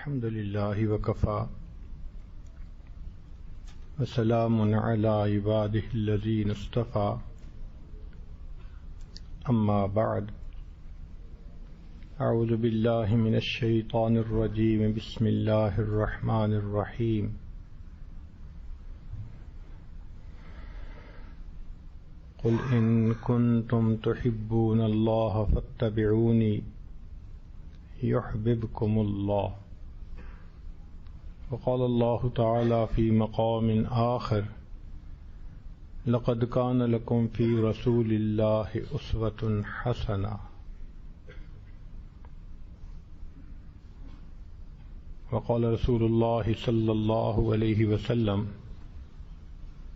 الحمد لله وكفى وسلام على عباده الذين اصطفى أما بعد أعوذ بالله من الشيطان الرجيم بسم الله الرحمن الرحيم قل إن كنتم تحبون الله فاتبعوني يحببكم الله وقال الله تعالى في مقام آخر لقد كان لكم في رسول الله أسوة حسنة وقال رسول الله صلى الله عليه وسلم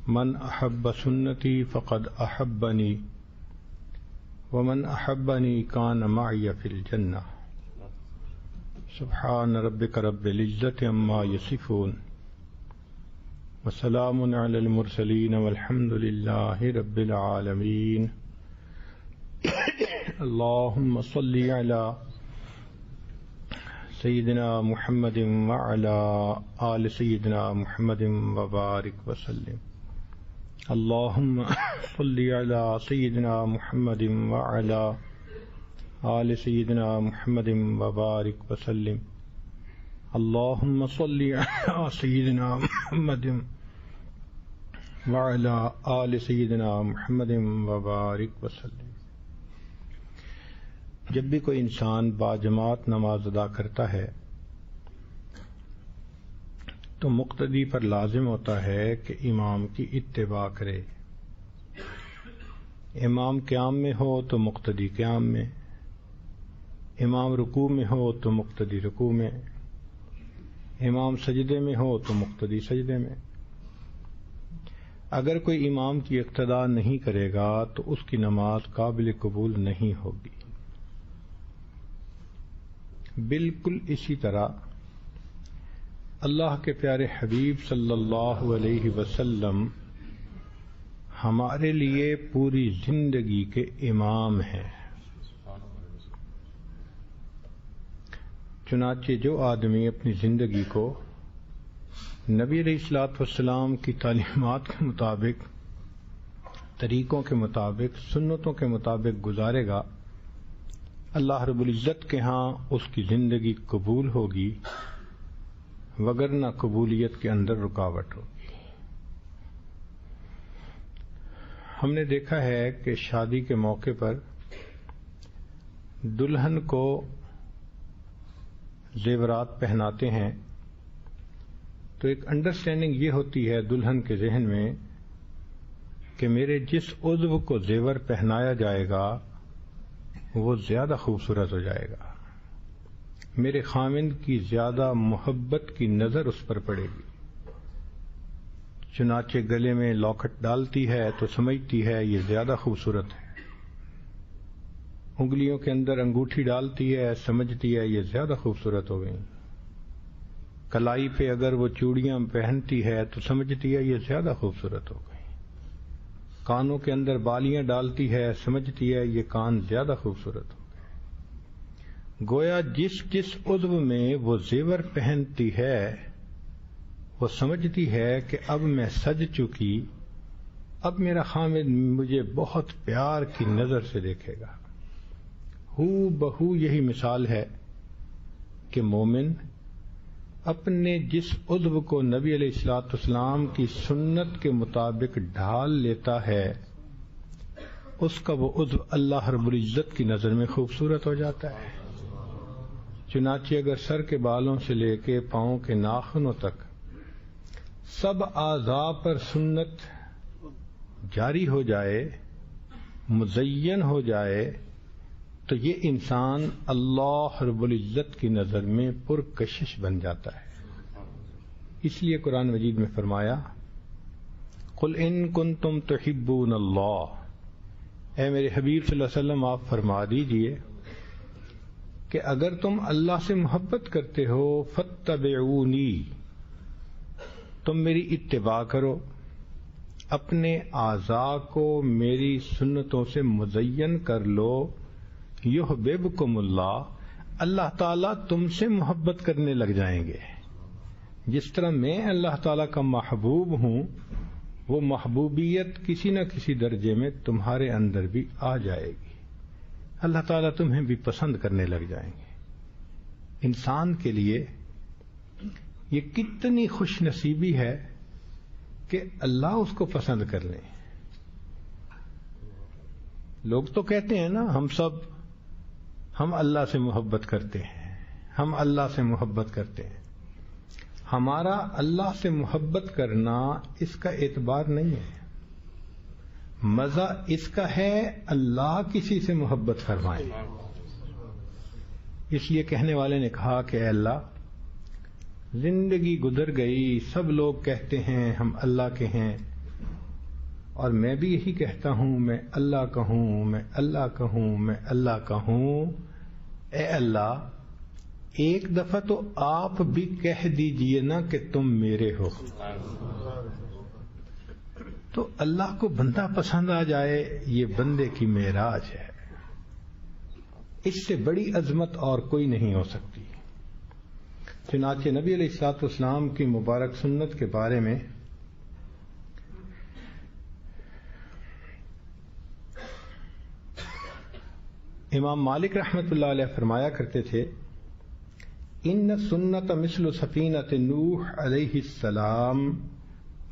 من أحب سنتي فقد أحبني ومن أحبني كان معي في الجنة سبحان ربك رب العزة عما يصفون وسلام على المرسلين والحمد لله رب العالمين اللهم صل على سيدنا محمد وعلى آل سيدنا محمد وبارك وسلم اللهم صل على سيدنا محمد وعلى آل سيدنا محمد وبارك وسلم اللهم صل على سيدنا محمد وعلى آل سيدنا محمد وبارك وسلم۔ جب بھی کوئی انسان باجماعت نماز ادا کرتا ہے تو مقتدی پر لازم ہوتا ہے کہ امام کی اتباع کرے۔ امام قیام میں ہو تو مقتدی قیام میں، امام رکوع میں ہو تو مقتدی رکوع میں، امام سجدے میں ہو تو مقتدی سجدے میں۔ اگر کوئی امام کی اقتداء نہیں کرے گا تو اس کی نماز قابل قبول نہیں ہوگی۔ بالکل اسی طرح اللہ کے پیارے حبیب صلی اللہ علیہ وسلم ہمارے لیے پوری زندگی کے امام ہیں۔ چنانچہ جو آدمی اپنی زندگی کو نبی علیہ الصلوۃ والسلام کی تعلیمات کے مطابق، طریقوں کے مطابق، سنتوں کے مطابق گزارے گا، اللہ رب العزت کے ہاں اس کی زندگی قبول ہوگی، وگرنہ قبولیت کے اندر رکاوٹ ہوگی۔ ہم نے دیکھا ہے کہ شادی کے موقع پر دلہن کو زیورات پہناتے ہیں تو ایک انڈرسٹینڈنگ یہ ہوتی ہے دلہن کے ذہن میں کہ میرے جس عضو کو زیور پہنایا جائے گا وہ زیادہ خوبصورت ہو جائے گا، میرے خاوند کی زیادہ محبت کی نظر اس پر پڑے گی۔ چنانچہ گلے میں لاکٹ ڈالتی ہے تو سمجھتی ہے یہ زیادہ خوبصورت ہے، انگلیوں کے اندر انگوٹھی ڈالتی ہے، سمجھتی ہے یہ زیادہ خوبصورت ہو گئی، کلائی پہ اگر وہ چوڑیاں پہنتی ہے تو سمجھتی ہے یہ زیادہ خوبصورت ہو گئی، کانوں کے اندر بالیاں ڈالتی ہے، سمجھتی ہے یہ کان زیادہ خوبصورت ہو گئے۔ گویا جس جس عضو میں وہ زیور پہنتی ہے وہ سمجھتی ہے کہ اب میں سج چکی، اب میرا خامد مجھے بہت پیار کی نظر سے دیکھے گا۔ ہو بہو یہی مثال ہے کہ مومن اپنے جس عضو کو نبی علیہ الصلوۃ والسلام کی سنت کے مطابق ڈھال لیتا ہے اس کا وہ عضو اللہ رب العزت کی نظر میں خوبصورت ہو جاتا ہے۔ چنانچہ اگر سر کے بالوں سے لے کے پاؤں کے ناخنوں تک سب اعضاء پر سنت جاری ہو جائے، مزین ہو جائے، تو یہ انسان اللہ رب العزت کی نظر میں پرکشش بن جاتا ہے۔ اس لیے قرآن مجید میں فرمایا قل ان کنتم تحبون اللہ، اے میرے حبیب صلی اللہ علیہ وسلم آپ فرما دیجئے کہ اگر تم اللہ سے محبت کرتے ہو فاتبعونی، تم میری اتباع کرو، اپنے اعضاء کو میری سنتوں سے مزین کر لو، یحببکم اللہ، اللہ تعالیٰ تم سے محبت کرنے لگ جائیں گے. جس طرح میں اللہ تعالیٰ کا محبوب ہوں، وہ محبوبیت کسی نہ کسی درجے میں تمہارے اندر بھی آ جائے گی. اللہ تعالیٰ تمہیں بھی پسند کرنے لگ جائیں گے. انسان کے لیے یہ کتنی خوش نصیبی ہے کہ اللہ اس کو پسند کر لیں. لوگ تو کہتے ہیں نا ہم اللہ سے محبت کرتے ہیں، ہم اللہ سے محبت کرتے ہیں. ہمارا اللہ سے محبت کرنا اس کا اعتبار نہیں ہے. مزہ اس کا ہے اللہ کسی سے محبت فرمائے. اس لیے کہنے والے نے کہا کہ اے اللہ، زندگی گزر گئی، سب لوگ کہتے ہیں ہم اللہ کے ہیں، اور میں بھی یہی کہتا ہوں میں اللہ کا ہوں، میں اللہ کا ہوں، میں اللہ کا ہوں. اے اللہ، ایک دفعہ تو آپ بھی کہہ دیجئے نا کہ تم میرے ہو. تو اللہ کو بندہ پسند آ جائے، یہ بندے کی معراج ہے. اس سے بڑی عظمت اور کوئی نہیں ہو سکتی. چنانچہ نبی علیہ الصلوۃ والسلام کی مبارک سنت کے بارے میں امام مالک رحمۃ اللہ علیہ فرمایا کرتے تھے، ان سنت مثل سفینۃ نوح علیہ السلام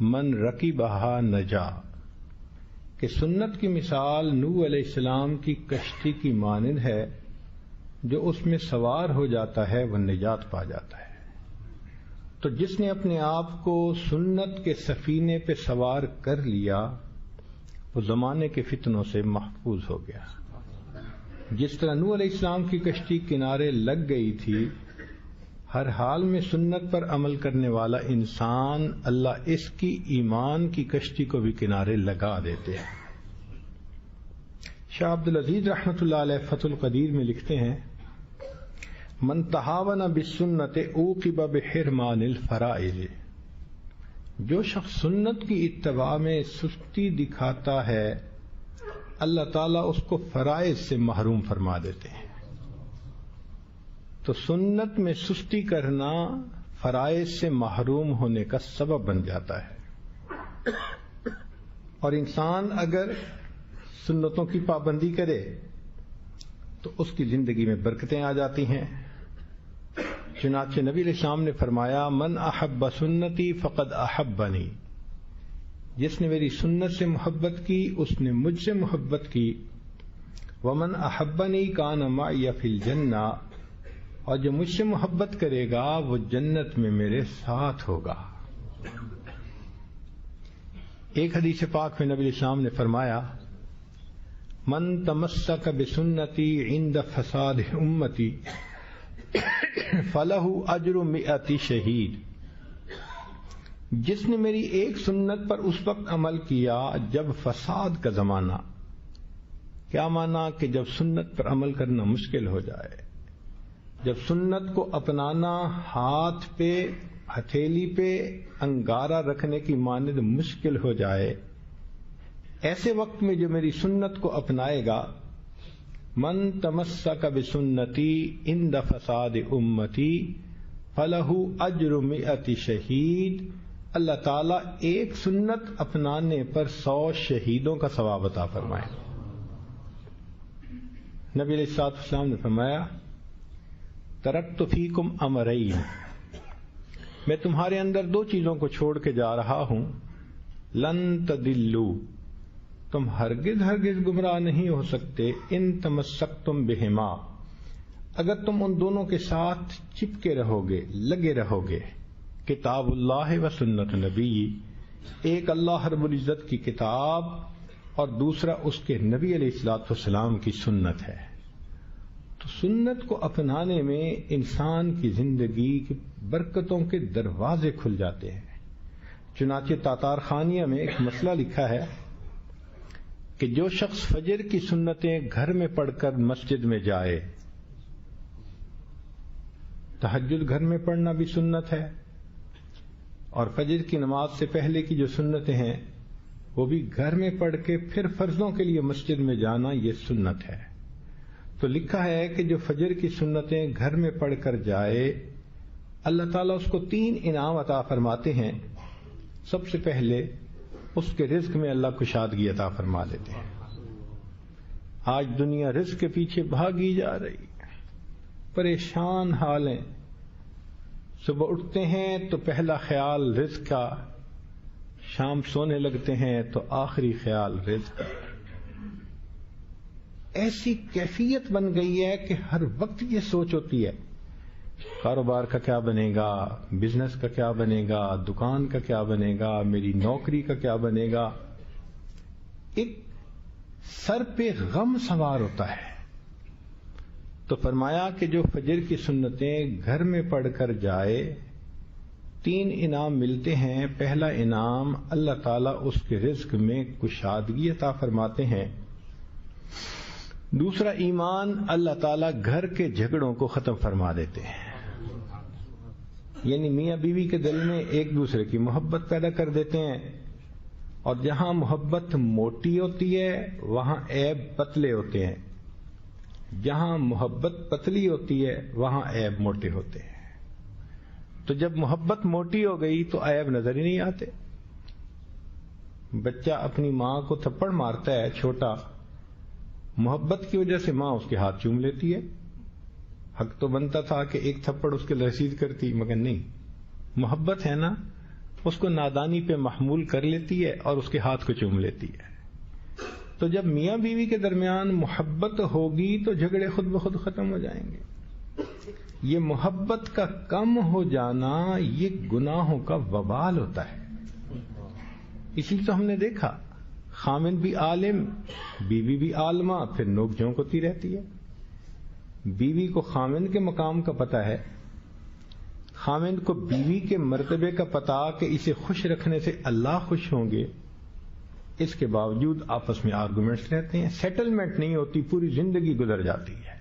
من رکبہا نجا، کہ سنت کی مثال نوح علیہ السلام کی کشتی کی مانند ہے، جو اس میں سوار ہو جاتا ہے وہ نجات پا جاتا ہے. تو جس نے اپنے آپ کو سنت کے سفینے پہ سوار کر لیا، وہ زمانے کے فتنوں سے محفوظ ہو گیا. جس طرح نوح علیہ السلام کی کشتی کنارے لگ گئی تھی، ہر حال میں سنت پر عمل کرنے والا انسان اللہ اس کی ایمان کی کشتی کو بھی کنارے لگا دیتے ہیں. شاہ عبد العزیز رحمۃ اللہ علیہ فتح القدیر میں لکھتے ہیں، من تہاون بالسنت عوقب بحرمان الفرائض، جو شخص سنت کی اتباع میں سستی دکھاتا ہے اللہ تعالیٰ اس کو فرائض سے محروم فرما دیتے ہیں. تو سنت میں سستی کرنا فرائض سے محروم ہونے کا سبب بن جاتا ہے. اور انسان اگر سنتوں کی پابندی کرے تو اس کی زندگی میں برکتیں آ جاتی ہیں. چنانچہ نبی علیہ السلام نے فرمایا، من احب سنتی فقد احبنی، جس نے میری سنت سے محبت کی اس نے مجھ سے محبت کی. ومن احبنی کان معی فی الجنہ، اور جو مجھ سے محبت کرے گا وہ جنت میں میرے ساتھ ہوگا. ایک حدیث پاک میں نبی علیہ السلام نے فرمایا، من تمسک بسنتی عند فساد امتی فلہ اجر 100 شہید، جس نے میری ایک سنت پر اس وقت عمل کیا جب فساد کا زمانہ، کیا مانا کہ جب سنت پر عمل کرنا مشکل ہو جائے، جب سنت کو اپنانا ہاتھ پہ ہتھیلی پہ انگارہ رکھنے کی مانند مشکل ہو جائے، ایسے وقت میں جو میری سنت کو اپنائے گا، من تمسک بسنتی عند فساد امتی فلہ اجر 100 شہید، اللہ تعالیٰ ایک سنت اپنانے پر 100 شہیدوں کا ثواب عطا فرمائے. نبی علیہ الصلوۃ والسلام نے فرمایا، ترکت فیکم امرین، میں تمہارے اندر 2 چیزوں کو چھوڑ کے جا رہا ہوں، لن تضلوا، تم ہرگز گمراہ نہیں ہو سکتے، ان تمسکتم بہما، اگر تم ان دونوں کے ساتھ چپکے رہو گے، لگے رہو گے. کتاب اللہ و سنت نبی، ایک اللہ رب العزت کی کتاب اور دوسرا اس کے نبی علیہ الصلوۃ والسلام کی سنت ہے. تو سنت کو اپنانے میں انسان کی زندگی کی برکتوں کے دروازے کھل جاتے ہیں. چنانچہ تاتار خانیہ میں ایک مسئلہ لکھا ہے کہ جو شخص فجر کی سنتیں گھر میں پڑھ کر مسجد میں جائے، تہجد گھر میں پڑھنا بھی سنت ہے، اور فجر کی نماز سے پہلے کی جو سنتیں ہیں وہ بھی گھر میں پڑھ کے پھر فرضوں کے لیے مسجد میں جانا، یہ سنت ہے. تو لکھا ہے کہ جو فجر کی سنتیں گھر میں پڑھ کر جائے اللہ تعالیٰ اس کو 3 انعام عطا فرماتے ہیں. سب سے پہلے اس کے رزق میں اللہ کشادگی عطا فرما دیتے ہیں. آج دنیا رزق کے پیچھے بھاگی جا رہی ہے، پریشان حال ہیں. صبح اٹھتے ہیں تو پہلا خیال رزق کا، شام سونے لگتے ہیں تو آخری خیال رزق کا. ایسی کیفیت بن گئی ہے کہ ہر وقت یہ سوچ ہوتی ہے کاروبار کا کیا بنے گا، بزنس کا کیا بنے گا، دکان کا کیا بنے گا، میری نوکری کا کیا بنے گا. ایک سر پہ غم سوار ہوتا ہے. تو فرمایا کہ جو فجر کی سنتیں گھر میں پڑھ کر جائے 3 انعام ملتے ہیں. پہلا انعام اللہ تعالیٰ اس کے رزق میں کشادگی عطا فرماتے ہیں. دوسرا ایمان، اللہ تعالیٰ گھر کے جھگڑوں کو ختم فرما دیتے ہیں. یعنی میاں بیوی کے دل میں ایک دوسرے کی محبت پیدا کر دیتے ہیں، اور جہاں محبت موٹی ہوتی ہے وہاں عیب پتلے ہوتے ہیں، جہاں محبت پتلی ہوتی ہے وہاں عیب موٹے ہوتے ہیں. تو جب محبت موٹی ہو گئی تو عیب نظر ہی نہیں آتے. بچہ اپنی ماں کو تھپڑ مارتا ہے چھوٹا، محبت کی وجہ سے ماں اس کے ہاتھ چوم لیتی ہے. حق تو بنتا تھا کہ ایک تھپڑ اس کے رسید کرتی، مگر نہیں، محبت ہے نا، اس کو نادانی پہ محمول کر لیتی ہے اور اس کے ہاتھ کو چوم لیتی ہے. تو جب میاں بیوی کے درمیان محبت ہوگی تو جھگڑے خود بخود ختم ہو جائیں گے. یہ محبت کا کم ہو جانا یہ گناہوں کا وبال ہوتا ہے. اسی لیے تو ہم نے دیکھا خامن بھی عالم، بیوی بھی عالمہ، پھر نوک جھونک ہوتی رہتی ہے. بیوی کو خامن کے مقام کا پتہ ہے، خامن کو بیوی کے مرتبے کا پتہ کہ اسے خوش رکھنے سے اللہ خوش ہوں گے. اس کے باوجود آپس میں آرگومنٹس رہتے ہیں، سیٹلمنٹ نہیں ہوتی، پوری زندگی گزر جاتی ہے.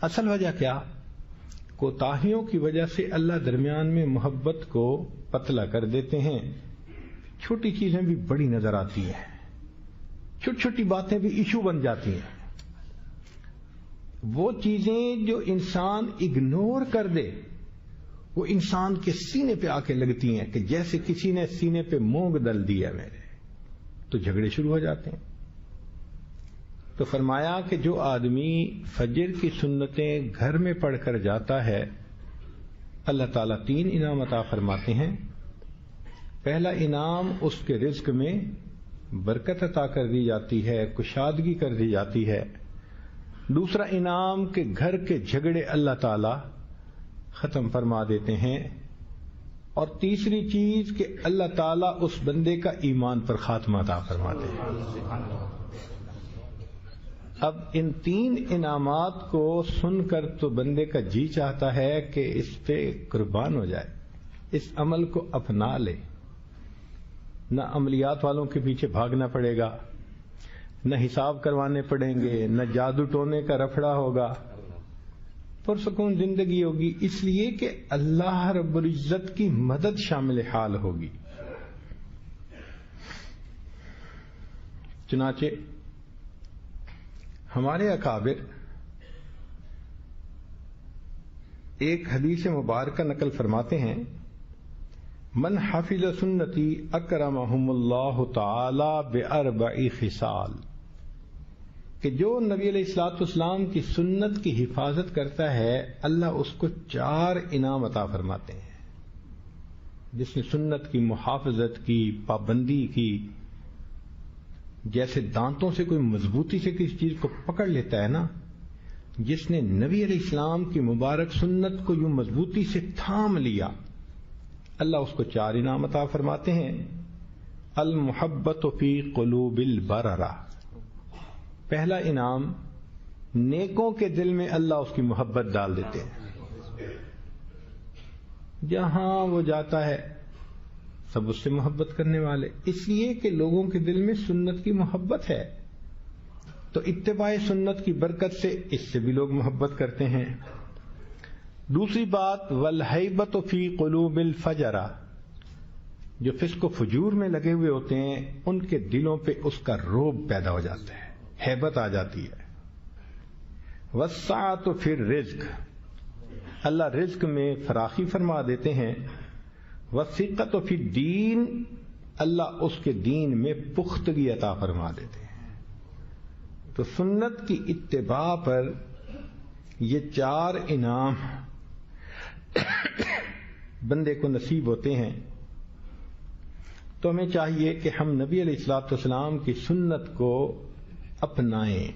اصل وجہ کیا؟ کوتاہیوں کی وجہ سے اللہ درمیان میں محبت کو پتلا کر دیتے ہیں. چھوٹی چیزیں بھی بڑی نظر آتی ہیں، چھوٹی چھوٹی باتیں بھی ایشو بن جاتی ہیں. وہ چیزیں جو انسان اگنور کر دے وہ انسان کے سینے پہ آ کے لگتی ہیں کہ جیسے کسی نے سینے پہ مونگ ڈل دیا میرے، تو جھگڑے شروع ہو جاتے ہیں. تو فرمایا کہ جو آدمی فجر کی سنتیں گھر میں پڑھ کر جاتا ہے اللہ تعالیٰ 3 انعام عطا فرماتے ہیں. پہلا انعام اس کے رزق میں برکت عطا کر دی جاتی ہے، کشادگی کر دی جاتی ہے. دوسرا انعام کہ گھر کے جھگڑے اللہ تعالی ختم فرما دیتے ہیں. اور تیسری چیز کہ اللہ تعالیٰ اس بندے کا ایمان پر خاتمہ عطا فرماتے ہیں. اب ان 3 انعامات کو سن کر تو بندے کا جی چاہتا ہے کہ اس پہ قربان ہو جائے، اس عمل کو اپنا لے. نہ عملیات والوں کے پیچھے بھاگنا پڑے گا، نہ حساب کروانے پڑیں گے، نہ جادو ٹونے کا رفڑا ہوگا، پرسکون زندگی ہوگی. اس لیے کہ اللہ رب العزت کی مدد شامل حال ہوگی. چنانچہ ہمارے اکابر ایک حدیث مبارکہ نقل فرماتے ہیں، من حفظ سنتی اکرمہم اللہ تعالی باربع خصال، کہ جو نبی علیہ الصلوۃ والسلام کی سنت کی حفاظت کرتا ہے اللہ اس کو 4 انعام عطا فرماتے ہیں. جس نے سنت کی محافظت کی، پابندی کی، جیسے دانتوں سے کوئی مضبوطی سے کسی چیز کو پکڑ لیتا ہے نا، جس نے نبی علیہ السلام کی مبارک سنت کو یوں مضبوطی سے تھام لیا اللہ اس کو 4 انعام عطا فرماتے ہیں. المحبت فی قلوب البررہ، پہلا انعام نیکوں کے دل میں اللہ اس کی محبت ڈال دیتے ہیں. جہاں وہ جاتا ہے سب اس سے محبت کرنے والے، اس لیے کہ لوگوں کے دل میں سنت کی محبت ہے تو اتباع سنت کی برکت سے اس سے بھی لوگ محبت کرتے ہیں. دوسری بات والہیبۃ فی قلوب الفجرہ، جو فسق و فجور میں لگے ہوئے ہوتے ہیں ان کے دلوں پہ اس کا رعب پیدا ہو جاتا ہے، ہیبت آ جاتی ہے. والسعۃ فی الرزق، اللہ رزق میں فراخی فرما دیتے ہیں. والثقۃ فی الدین، اللہ اس کے دین میں پختگی عطا فرما دیتے ہیں. تو سنت کی اتباع پر یہ 4 انعام بندے کو نصیب ہوتے ہیں. تو ہمیں چاہیے کہ ہم نبی علیہ الصلوۃ والسلام کی سنت کو اپنائیں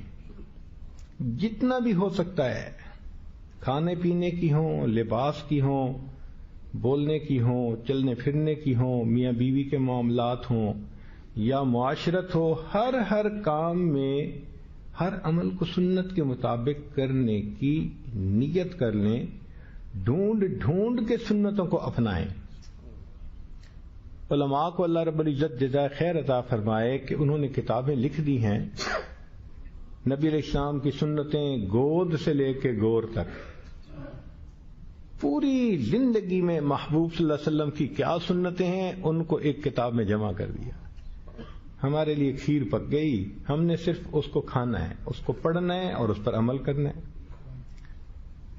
جتنا بھی ہو سکتا ہے. کھانے پینے کی ہوں، لباس کی ہوں، بولنے کی ہوں، چلنے پھرنے کی ہوں، میاں بیوی کے معاملات ہوں یا معاشرت ہو، ہر کام میں ہر عمل کو سنت کے مطابق کرنے کی نیت کر لیں. ڈھونڈ کے سنتوں کو اپنائیں. علماء کو اللہ رب العزت جزائے خیر عطا فرمائے کہ انہوں نے کتابیں لکھ دی ہیں. نبی علیہ السلام کی سنتیں گود سے لے کے گور تک، پوری زندگی میں محبوب صلی اللہ علیہ وسلم کی کیا سنتیں ہیں ان کو ایک کتاب میں جمع کر دیا. ہمارے لیے کھیر پک گئی، ہم نے صرف اس کو کھانا ہے، اس کو پڑھنا ہے اور اس پر عمل کرنا ہے.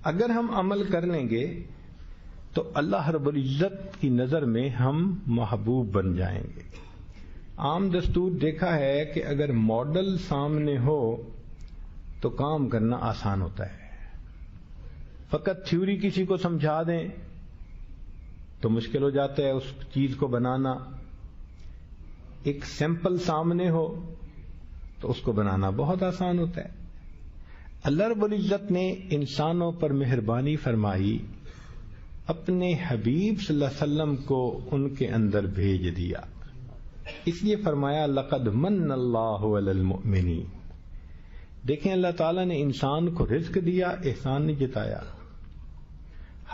اگر ہم عمل کر لیں گے تو اللہ رب العزت کی نظر میں ہم محبوب بن جائیں گے. عام دستور دیکھا ہے کہ اگر ماڈل سامنے ہو تو کام کرنا آسان ہوتا ہے. فقط تھیوری کسی کو سمجھا دیں تو مشکل ہو جاتا ہے اس چیز کو بنانا. ایک سیمپل سامنے ہو تو اس کو بنانا بہت آسان ہوتا ہے. اللہ رب العزت نے انسانوں پر مہربانی فرمائی، اپنے حبیب صلی اللہ علیہ وسلم کو ان کے اندر بھیج دیا. اس لیے فرمایا لقد من اللہ علی المؤمنین. دیکھیں اللہ تعالیٰ نے انسان کو رزق دیا، احسان نہیں جتایا.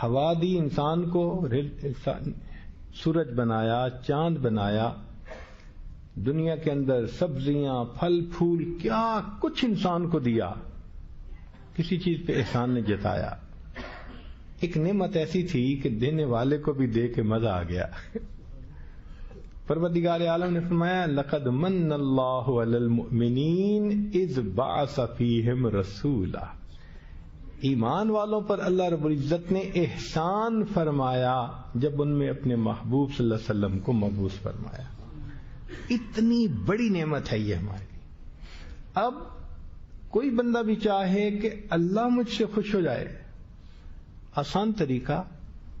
ہوا دی انسان کو، سورج بنایا، چاند بنایا، دنیا کے اندر سبزیاں، پھل پھول، کیا کچھ انسان کو دیا. کسی چیز پہ احسان نے جتایا. ایک نعمت ایسی تھی کہ دینے والے کو بھی دے کے مزہ آ گیا. پروردگار عالم نے فرمایا لقد من اللہ علی المؤمنین اذ بعث فیہم رسولا. ایمان والوں پر اللہ رب العزت نے احسان فرمایا جب ان میں اپنے محبوب صلی اللہ علیہ وسلم کو مبعوث فرمایا. اتنی بڑی نعمت ہے یہ ہماری. اب کوئی بندہ بھی چاہے کہ اللہ مجھ سے خوش ہو جائے، آسان طریقہ،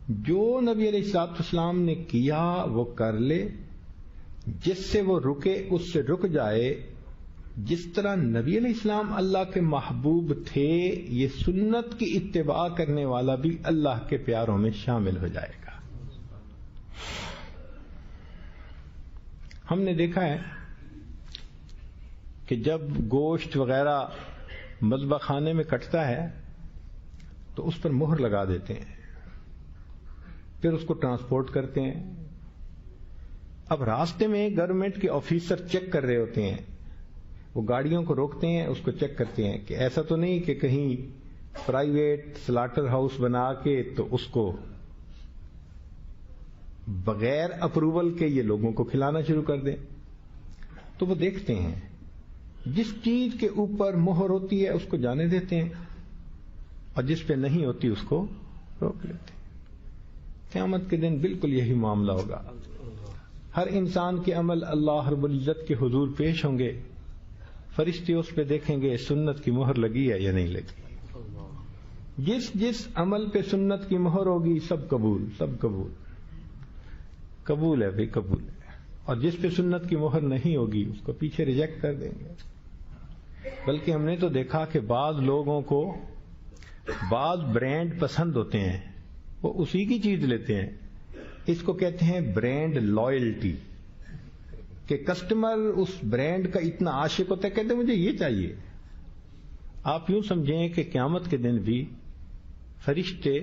جو نبی علیہ الصلوۃ والسلام نے کیا وہ کر لے، جس سے وہ رکے اس سے رک جائے. جس طرح نبی علیہ السلام اللہ کے محبوب تھے، یہ سنت کی اتباع کرنے والا بھی اللہ کے پیاروں میں شامل ہو جائے گا. ہم نے دیکھا ہے کہ جب گوشت وغیرہ مذبح خانے میں کٹتا ہے تو اس پر مہر لگا دیتے ہیں، پھر اس کو ٹرانسپورٹ کرتے ہیں. اب راستے میں گورنمنٹ کے آفیسر چیک کر رہے ہوتے ہیں، وہ گاڑیوں کو روکتے ہیں، اس کو چیک کرتے ہیں کہ ایسا تو نہیں کہ کہیں پرائیویٹ سلاٹر ہاؤس بنا کے تو اس کو بغیر اپروول کے یہ لوگوں کو کھلانا شروع کر دیں. تو وہ دیکھتے ہیں، جس چیز کے اوپر مہر ہوتی ہے اس کو جانے دیتے ہیں اور جس پہ نہیں ہوتی اس کو روک لیتے ہیں. قیامت کے دن بالکل یہی معاملہ ہوگا. ہر انسان کے عمل اللہ رب العزت کے حضور پیش ہوں گے، فرشتے اس پہ دیکھیں گے سنت کی مہر لگی ہے یا نہیں لگی. جس عمل پہ سنت کی مہر ہوگی سب قبول، سب قبول، قبول ہے بھائی قبول ہے. اور جس پہ سنت کی مہر نہیں ہوگی اس کو پیچھے ریجیکٹ کر دیں گے. بلکہ ہم نے تو دیکھا کہ بعض لوگوں کو بعض برانڈ پسند ہوتے ہیں، وہ اسی کی چیز لیتے ہیں. اس کو کہتے ہیں برانڈ لائلٹی، کہ کسٹمر اس برانڈ کا اتنا عاشق ہوتا ہے، کہتے ہیں مجھے یہ چاہیے. آپ یوں سمجھیں کہ قیامت کے دن بھی فرشتے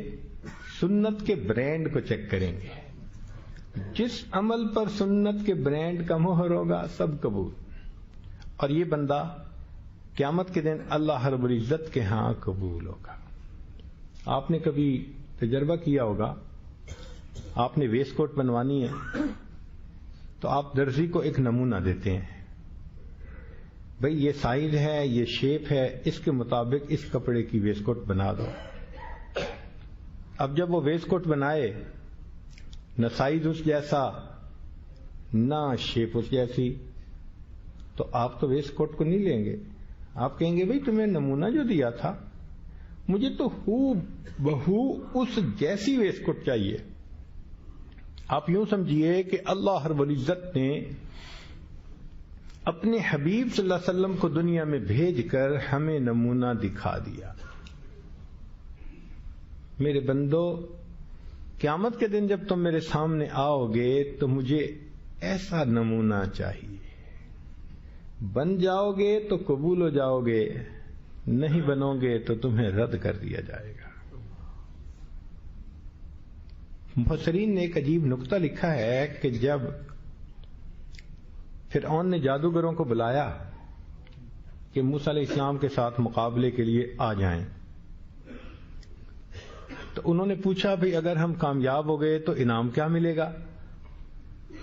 سنت کے برانڈ کو چیک کریں گے. جس عمل پر سنت کے برانڈ کا مہر ہوگا سب قبول. اور یہ بندہ قیامت کے دن اللہ رب العزت کے ہاں قبول ہوگا. آپ نے کبھی تجربہ کیا ہوگا، آپ نے ویسٹ کوٹ بنوانی ہے تو آپ درزی کو ایک نمونہ دیتے ہیں بھئی یہ سائز ہے، یہ شیپ ہے، اس کے مطابق اس کپڑے کی ویسٹ کوٹ بنا دو. اب جب وہ ویسٹ کوٹ بنائے، نہ سائز اس جیسا نہ شیپ اس جیسی، تو آپ تو ویسٹ کوٹ کو نہیں لیں گے. آپ کہیں گے بھئی تمہیں نمونہ جو دیا تھا مجھے تو ہو بہو اس جیسی ویسٹ کوٹ چاہیے. آپ یوں سمجھیے کہ اللہ رب العزت نے اپنے حبیب صلی اللہ علیہ وسلم کو دنیا میں بھیج کر ہمیں نمونہ دکھا دیا. میرے بندو، قیامت کے دن جب تم میرے سامنے آؤ گے تو مجھے ایسا نمونہ چاہیے. بن جاؤ گے تو قبول ہو جاؤ گے، نہیں بنو گے تو تمہیں رد کر دیا جائے گا. مفسرین نے ایک عجیب نکتہ لکھا ہے کہ جب فرعون نے جادوگروں کو بلایا کہ موسیٰ علیہ السلام کے ساتھ مقابلے کے لیے آ جائیں، تو انہوں نے پوچھا بھئی اگر ہم کامیاب ہو گئے تو انعام کیا ملے گا؟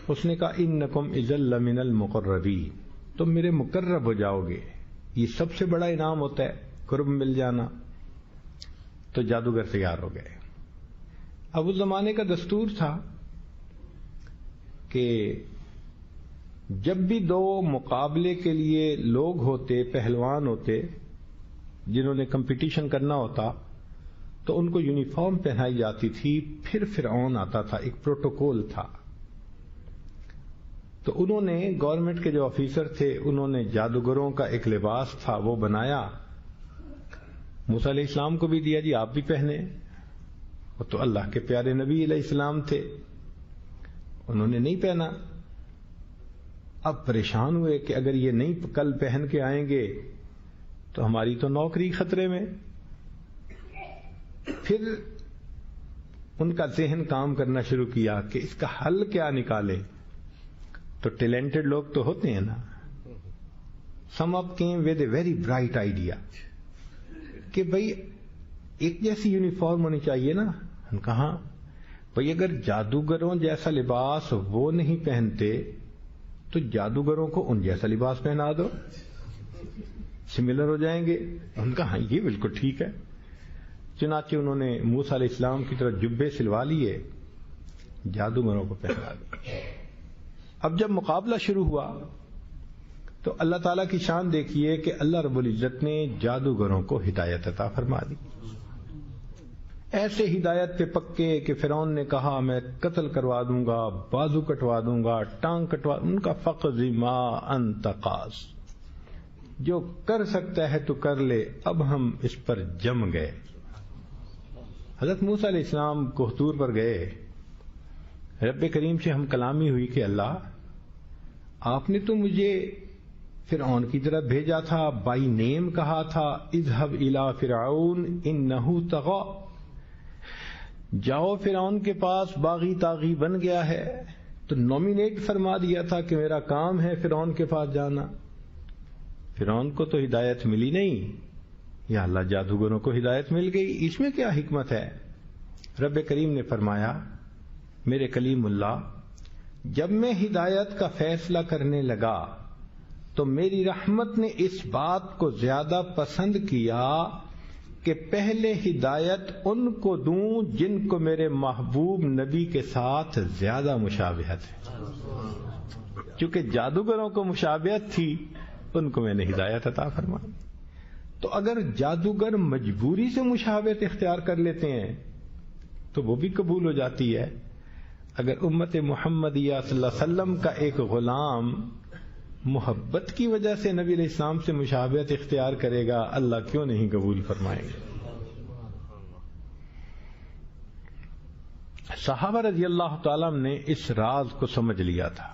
اس نے کہا انکم اذا لمن المقربین، تم میرے مقرب ہو جاؤ گے، یہ سب سے بڑا انعام ہوتا ہے، قرب مل جانا. تو جادوگر تیار ہو گئے. اب اس زمانے کا دستور تھا کہ جب بھی دو مقابلے کے لیے لوگ ہوتے، پہلوان ہوتے جنہوں نے کمپٹیشن کرنا ہوتا، تو ان کو یونیفارم پہنائی جاتی تھی. پھر فرعون آتا تھا، ایک پروٹوکول تھا. تو انہوں نے گورنمنٹ کے جو آفیسر تھے انہوں نے جادوگروں کا ایک لباس تھا وہ بنایا، موسیٰ علیہ السلام کو بھی دیا جی آپ بھی پہنے. وہ تو اللہ کے پیارے نبی علیہ السلام تھے، انہوں نے نہیں پہنا. اب پریشان ہوئے کہ اگر یہ نہیں کل پہن کے آئیں گے تو ہماری تو نوکری خطرے میں. پھر ان کا ذہن کام کرنا شروع کیا کہ اس کا حل کیا نکالے. تو ٹیلنٹڈ لوگ تو ہوتے ہیں نا. Some up came with a very bright idea کہ بھئی ایک جیسی یونیفارم ہونی چاہیے نا. ہم کہاں بھئی اگر جادوگروں جیسا لباس وہ نہیں پہنتے تو جادوگروں کو ان جیسا لباس پہنا دو، سملر ہو جائیں گے. ہم کہاں یہ بالکل ٹھیک ہے. چنانچہ انہوں نے موسیٰ علیہ السلام کی طرح جبے سلوا لیے، جادوگروں کو پہنا دیے. اب جب مقابلہ شروع ہوا تو اللہ تعالیٰ کی شان دیکھیے کہ اللہ رب العزت نے جادوگروں کو ہدایت عطا فرما دی. ایسے ہدایت پہ پکے کہ فرعون نے کہا میں قتل کروا دوں گا، بازو کٹوا دوں گا، ٹانگ کٹوا. ان کا فقض ما انت قاض، جو کر سکتا ہے تو کر لے، اب ہم اس پر جم گئے. حضرت موسیٰ علیہ السلام کوہتور پر گئے، رب کریم سے ہم کلامی ہوئی کہ اللہ آپ نے تو مجھے فرعون کی طرف بھیجا تھا، بائی نیم کہا تھا اذهب الى فرعون انه طغى، جاؤ فرعون کے پاس باغی طاغی بن گیا ہے. تو نومینیٹ فرما دیا تھا کہ میرا کام ہے فرعون کے پاس جانا. فرعون کو تو ہدایت ملی نہیں، یا اللہ جادوگروں کو ہدایت مل گئی. اس میں کیا حکمت ہے؟ رب کریم نے فرمایا میرے کلیم اللہ جب میں ہدایت کا فیصلہ کرنے لگا تو میری رحمت نے اس بات کو زیادہ پسند کیا کہ پہلے ہدایت ان کو دوں جن کو میرے محبوب نبی کے ساتھ زیادہ مشابہت ہے. چونکہ جادوگروں کو مشابہت تھی ان کو میں نے ہدایت عطا فرمائی. تو اگر جادوگر مجبوری سے مشابہت اختیار کر لیتے ہیں تو وہ بھی قبول ہو جاتی ہے. اگر امت محمدیہ صلی اللہ علیہ وسلم کا ایک غلام محبت کی وجہ سے نبی علیہ السلام سے مشابہت اختیار کرے گا، اللہ کیوں نہیں قبول فرمائیں گے. صحابہ رضی اللہ تعالیٰ نے اس راز کو سمجھ لیا تھا،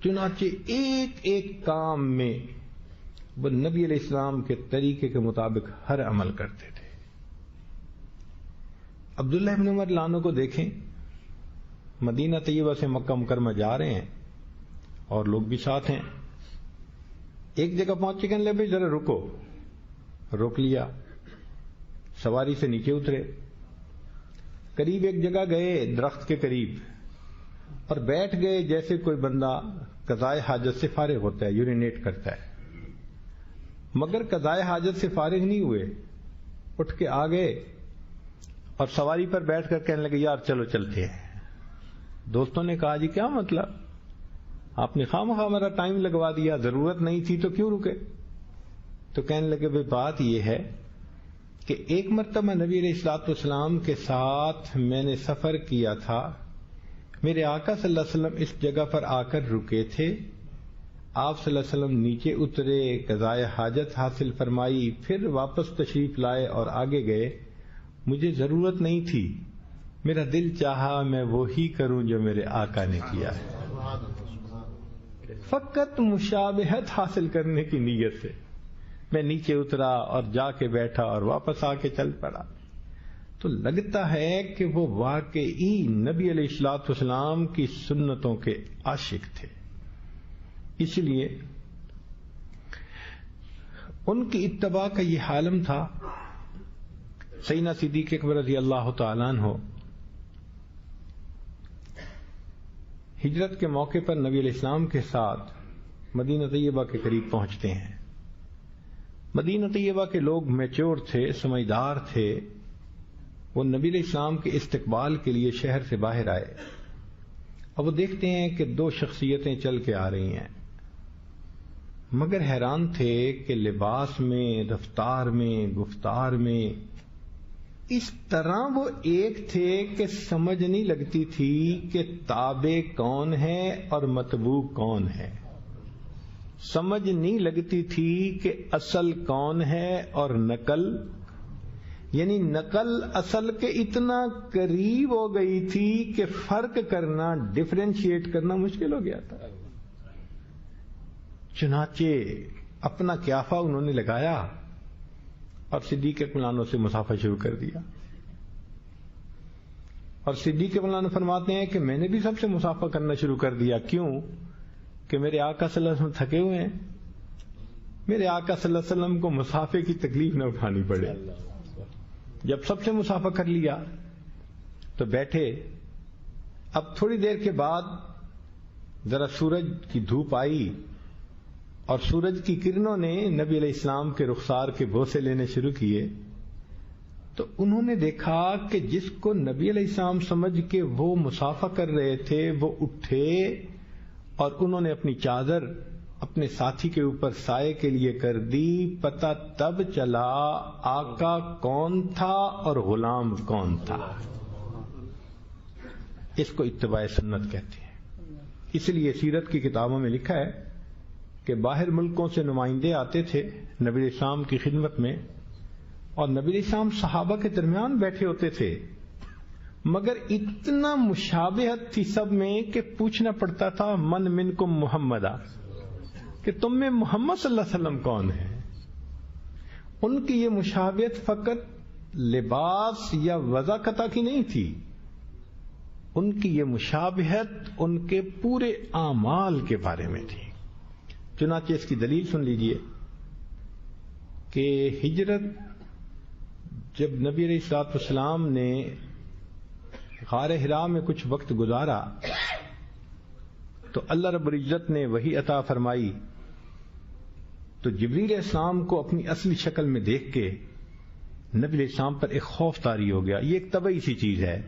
چنانچہ ایک ایک کام میں وہ نبی علیہ السلام کے طریقے کے مطابق ہر عمل کرتے تھے. عبداللہ ابن عمر لانو کو دیکھیں، مدینہ طیبہ سے مکہ مکرمہ جا رہے ہیں اور لوگ بھی ساتھ ہیں. ایک جگہ پہنچے کہ لے بھائی ذرا رکو، روک لیا، سواری سے نیچے اترے، قریب ایک جگہ گئے درخت کے قریب اور بیٹھ گئے جیسے کوئی بندہ قضائے حاجت سے فارغ ہوتا ہے، یورینیٹ کرتا ہے. مگر قضائے حاجت سے فارغ نہیں ہوئے، اٹھ کے آ گئے اور سواری پر بیٹھ کر کہنے لگے یار چلو چلتے ہیں۔ دوستوں نے کہا جی کیا مطلب، آپ نے خواہ ہمارا ٹائم لگوا دیا، ضرورت نہیں تھی تو کیوں رکے؟ تو کہنے لگے بھئی بات یہ ہے کہ ایک مرتبہ نبی علیہ الصلوۃ والسلام کے ساتھ میں نے سفر کیا تھا، میرے آقا صلی اللہ علیہ وسلم اس جگہ پر آ کر رکے تھے، آپ صلی اللہ علیہ وسلم نیچے اترے، قضائے حاجت حاصل فرمائی، پھر واپس تشریف لائے اور آگے گئے۔ مجھے ضرورت نہیں تھی، میرا دل چاہا میں وہی کروں جو میرے آقا نے کیا ہے، فقط مشابہت حاصل کرنے کی نیت سے میں نیچے اترا اور جا کے بیٹھا اور واپس آ کے چل پڑا۔ تو لگتا ہے کہ وہ واقعی نبی علیہ الصلوۃ والسلام کی سنتوں کے عاشق تھے، اس لیے ان کی اتباع کا یہ عالم تھا۔ سیدنا صدیق اکبر رضی اللہ تعالیٰ عنہ ہجرت کے موقع پر نبی علیہ السلام کے ساتھ مدینہ طیبہ کے قریب پہنچتے ہیں۔ مدینہ طیبہ کے لوگ میچور تھے، سمجھدار تھے، وہ نبی علیہ السلام کے استقبال کے لیے شہر سے باہر آئے۔ اب وہ دیکھتے ہیں کہ دو شخصیتیں چل کے آ رہی ہیں، مگر حیران تھے کہ لباس میں، رفتار میں، گفتار میں اس طرح وہ ایک تھے کہ سمجھ نہیں لگتی تھی کہ تابع کون ہے اور متبوع کون ہے، سمجھ نہیں لگتی تھی کہ اصل کون ہے اور نقل، یعنی نقل اصل کے اتنا قریب ہو گئی تھی کہ فرق کرنا، ڈفرینشیٹ کرنا مشکل ہو گیا تھا۔ چنانچہ اپنا قیافہ انہوں نے لگایا اور صدیق اکبر سے مسافہ شروع کر دیا، اور صدیق اکبر فرماتے ہیں کہ میں نے بھی سب سے مسافہ کرنا شروع کر دیا۔ کیوں؟ کہ میرے آقا صلی اللہ علیہ وسلم تھکے ہوئے ہیں، میرے آقا صلی اللہ علیہ وسلم کو مسافے کی تکلیف نہ اٹھانی پڑے۔ جب سب سے مسافہ کر لیا تو بیٹھے۔ اب تھوڑی دیر کے بعد ذرا سورج کی دھوپ آئی اور سورج کی کرنوں نے نبی علیہ السلام کے رخسار کے بوسے لینے شروع کیے، تو انہوں نے دیکھا کہ جس کو نبی علیہ السلام سمجھ کے وہ مسافہ کر رہے تھے وہ اٹھے اور انہوں نے اپنی چادر اپنے ساتھی کے اوپر سائے کے لیے کر دی۔ پتہ تب چلا آقا کون تھا اور غلام کون تھا۔ اس کو اتباع سنت کہتے ہیں۔ اس لیے سیرت کی کتابوں میں لکھا ہے کہ باہر ملکوں سے نمائندے آتے تھے نبی علیہ السلام کی خدمت میں، اور نبی علیہ السلام صحابہ کے درمیان بیٹھے ہوتے تھے، مگر اتنا مشابہت تھی سب میں کہ پوچھنا پڑتا تھا من منکم محمدہ، کہ تم میں محمد صلی اللہ علیہ وسلم کون ہے۔ ان کی یہ مشابہت فقط لباس یا وضاقتہ کی نہیں تھی، ان کی یہ مشابہت ان کے پورے اعمال کے بارے میں تھی۔ چنانچہ اس کی دلیل سن لیجئے کہ ہجرت جب نبی علیہ الصلوۃ والسلام نے غار حرا میں کچھ وقت گزارا تو اللہ رب العزت نے وحی عطا فرمائی، تو جبریل علیہ السلام کو اپنی اصلی شکل میں دیکھ کے نبی علیہ السلام پر ایک خوف طاری ہو گیا۔ یہ ایک طبعی سی چیز ہے،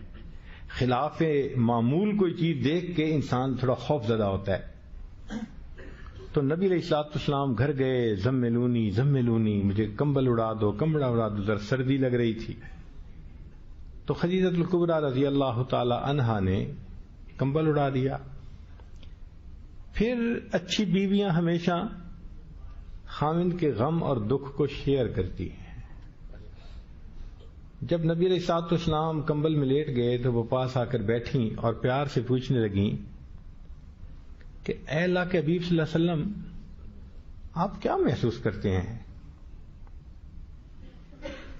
خلاف معمول کوئی چیز دیکھ کے انسان تھوڑا خوف زدہ ہوتا ہے۔ تو نبی علیہ الصلوۃ والسلام گھر گئے، زملونی زملونی، مجھے کمبل اڑا دو، کمبل اڑا دو، ذرا سردی لگ رہی تھی۔ تو خدیجہ الکبریٰ رضی اللہ تعالی عنہا نے کمبل اڑا دیا۔ پھر اچھی بیویاں ہمیشہ خاوند کے غم اور دکھ کو شیئر کرتی ہیں۔ جب نبی علیہ الصلوۃ والسلام کمبل میں لیٹ گئے تو وہ پاس آ کر بیٹھیں اور پیار سے پوچھنے لگیں کہ اے اللہ کے حبیب صلی اللہ علیہ وسلم، آپ کیا محسوس کرتے ہیں؟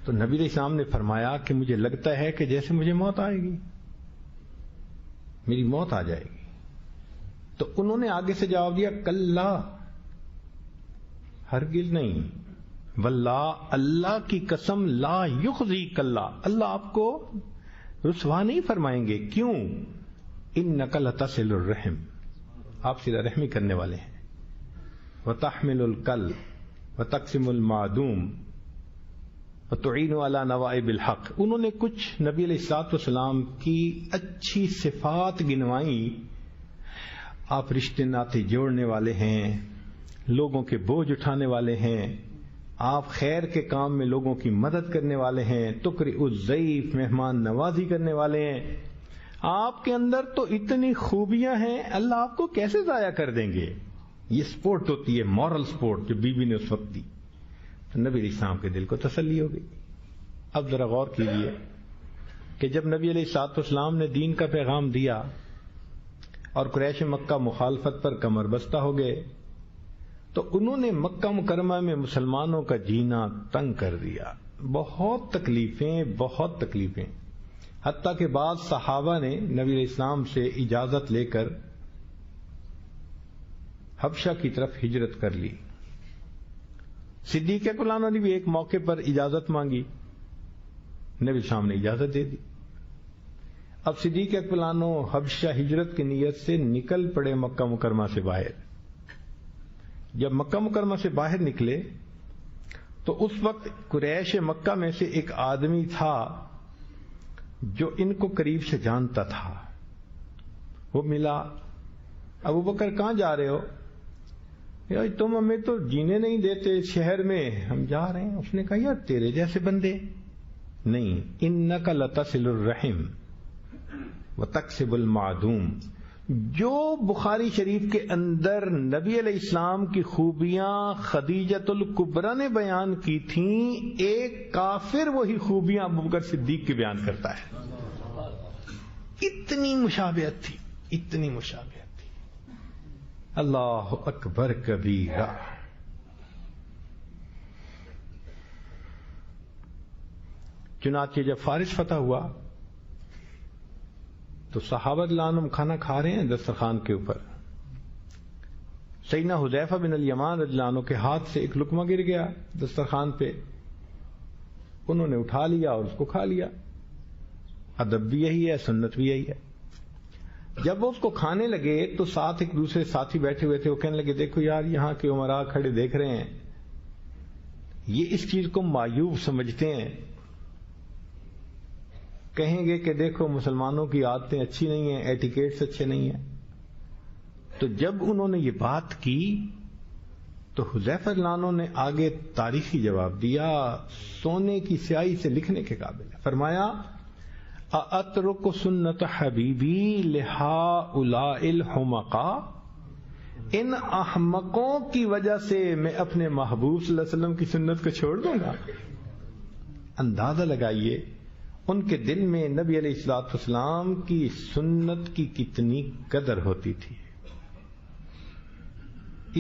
تو نبی علیہ السلام نے فرمایا کہ مجھے لگتا ہے کہ جیسے مجھے موت آئے گی، میری موت آ جائے گی۔ تو انہوں نے آگے سے جواب دیا کلا، ہرگز نہیں، واللہ، اللہ کی قسم، لا یخزیک اللہ، اللہ آپ کو رسوا نہیں فرمائیں گے۔ کیوں؟ انک لتصل الرحم، آپ صلہ رحمی کرنے والے ہیں، وتحمل الکل، وتقسم المعدوم وتعین علی نوائب الحق. انہوں نے کچھ نبی علیہ الصلوۃ والسلام کی اچھی صفات گنوائیں. آپ رشتے ناطے جوڑنے والے ہیں، لوگوں کے بوجھ اٹھانے والے ہیں، آپ خیر کے کام میں لوگوں کی مدد کرنے والے ہیں، تقرئ الضیف مہمان نوازی کرنے والے ہیں. آپ کے اندر تو اتنی خوبیاں ہیں، اللہ آپ کو کیسے ضائع کر دیں گے؟ یہ سپورٹ ہوتی ہے، مورل سپورٹ جو بی بی نے اس وقت دی. تو نبی علیہ السلام کے دل کو تسلی ہو گئی. اب ذرا غور کیجیے کہ جب نبی علیہ الصلوۃ والسلام نے دین کا پیغام دیا اور قریش مکہ مخالفت پر کمر بستہ ہو گئے تو انہوں نے مکہ مکرمہ میں مسلمانوں کا جینا تنگ کر دیا. بہت تکلیفیں، حتیٰ کہ بعض صحابہ نے نبی علیہ السلام سے اجازت لے کر حبشہ کی طرف ہجرت کر لی. صدیق اکبر نے بھی ایک موقع پر اجازت مانگی، نبی السلام نے اجازت دے دی. اب صدیق اکبر حبشہ ہجرت کی نیت سے نکل پڑے مکہ مکرمہ سے باہر. جب مکہ مکرمہ سے باہر نکلے تو اس وقت قریش مکہ میں سے ایک آدمی تھا جو ان کو قریب سے جانتا تھا. وہ ملا، ابو بکر کہاں جا رہے ہو؟ یار تم ہمیں تو جینے نہیں دیتے شہر میں، ہم جا رہے ہیں. اس نے کہا یار تیرے جیسے بندے نہیں، انک لتصل الرحم وتکسب المعدوم. جو بخاری شریف کے اندر نبی علیہ السلام کی خوبیاں خدیجۃ الکبریٰ نے بیان کی تھیں، ایک کافر وہی خوبیاں ابو بکر صدیق کے بیان کرتا ہے. اتنی مشابہت تھی. اللہ اکبر کبیرہ. چنانچہ جب فارس فتح ہوا تو صحابہ رضی اللہ عنہم کھانا کھا رہے ہیں دسترخوان کے اوپر. سیدنا حذیفہ بن الیمان رضی اللہ عنہ کے ہاتھ سے ایک لقمہ گر گیا دسترخوان پہ. انہوں نے اٹھا لیا اور اس کو کھا لیا. ادب بھی یہی ہے، سنت بھی یہی ہے. جب وہ اس کو کھانے لگے تو ساتھ ایک دوسرے ساتھی بیٹھے ہوئے تھے، وہ کہنے لگے دیکھو یار یہاں کے امراء کھڑے دیکھ رہے ہیں، یہ اس چیز کو معیوب سمجھتے ہیں، کہیں گے کہ دیکھو مسلمانوں کی عادتیں اچھی نہیں ہیں، ایٹیکیٹس اچھے نہیں ہیں. تو جب انہوں نے یہ بات کی تو حذیفہ رضی اللہ عنہ نے آگے تاریخی جواب دیا، سونے کی سیاہی سے لکھنے کے قابل ہے. فرمایا اَأَتْرُكُ سُنَّةَ حَبِيبِي لِهَٰؤُلَاءِ الْحُمَقَاءِ. ان احمقوں کی وجہ سے میں اپنے محبوب صلی اللہ علیہ وسلم کی سنت کو چھوڑ دوں گا. اندازہ لگائیے ان کے دل میں نبی علیہ الصلوۃ والسلام کی سنت کی کتنی قدر ہوتی تھی.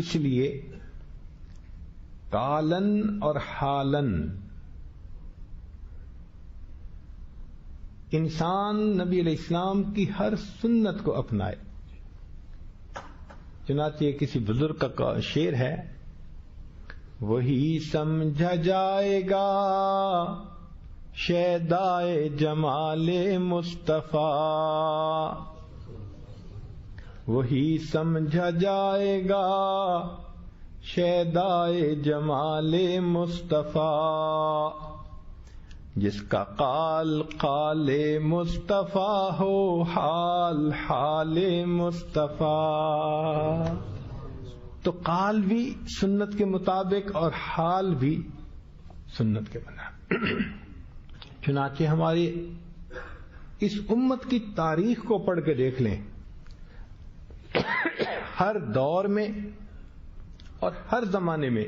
اس لیے قالن اور حالن انسان نبی علیہ السلام کی ہر سنت کو اپنائے. چنانچہ کسی بزرگ کا شعر ہے، وہی سمجھا جائے گا شیدائے جمال مصطفیٰ، وہی سمجھا جائے گا شیدائے جمال مصطفیٰ، جس کا قال قال مصطفیٰ ہو حال حال مصطفیٰ. تو قال بھی سنت کے مطابق اور حال بھی سنت کے بنا. چنانچہ ہماری اس امت کی تاریخ کو پڑھ کے دیکھ لیں، ہر دور میں اور ہر زمانے میں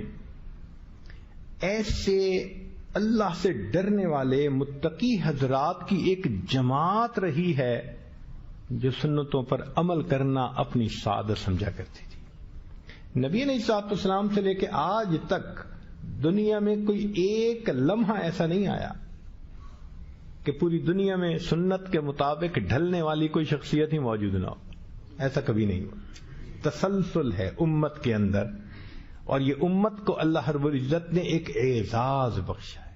ایسے اللہ سے ڈرنے والے متقی حضرات کی ایک جماعت رہی ہے جو سنتوں پر عمل کرنا اپنی سعادت سمجھا کرتی تھی. نبی علیہ الصلوۃ والسلام سے لے کے آج تک دنیا میں کوئی ایک لمحہ ایسا نہیں آیا کہ پوری دنیا میں سنت کے مطابق ڈھلنے والی کوئی شخصیت ہی موجود نہ ہو. ایسا کبھی نہیں ہوا. تسلسل ہے امت کے اندر، اور یہ امت کو اللہ رب العزت نے ایک اعزاز بخشا ہے.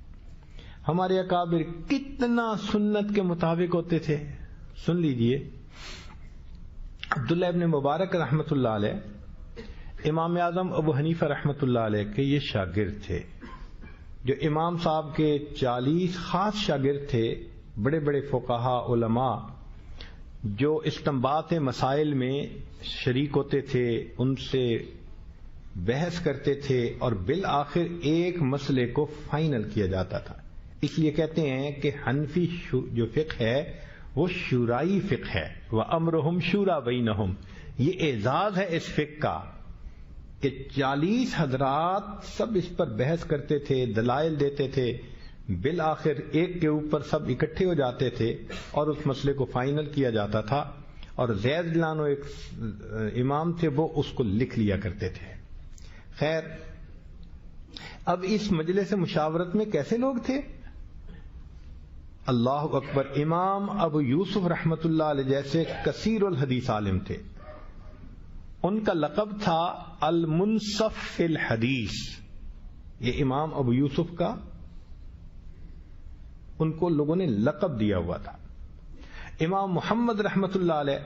ہمارے اکابر کتنا سنت کے مطابق ہوتے تھے. سن لیجئے، عبداللہ ابن مبارک رحمت اللہ علیہ امام اعظم ابو حنیفہ رحمۃ اللہ علیہ کے یہ شاگرد تھے، جو امام صاحب کے 40 خاص شاگرد تھے، بڑے بڑے فقہا علماء جو استنباط مسائل میں شریک ہوتے تھے، ان سے بحث کرتے تھے اور بالآخر ایک مسئلے کو فائنل کیا جاتا تھا۔ اس لیے کہتے ہیں کہ حنفی جو فقہ ہے وہ شورائی فقہ ہے، وَأَمْرُهُمْ شُورَى بَيْنَهُمْ۔ یہ اعزاز ہے اس فقہ کا کہ 40 حضرات سب اس پر بحث کرتے تھے، دلائل دیتے تھے، بالآخر ایک کے اوپر سب اکٹھے ہو جاتے تھے اور اس مسئلے کو فائنل کیا جاتا تھا، اور زید لانو ایک امام تھے، وہ اس کو لکھ لیا کرتے تھے۔ خیر، اب اس مجلس مشاورت میں کیسے لوگ تھے؟ اللہ اکبر، امام ابو یوسف رحمت اللہ علیہ جیسے کثیر الحدیث عالم تھے، ان کا لقب تھا المنصف فی الحدیث۔ یہ امام ابو یوسف کا ان کو لوگوں نے لقب دیا ہوا تھا۔ امام محمد رحمت اللہ علیہ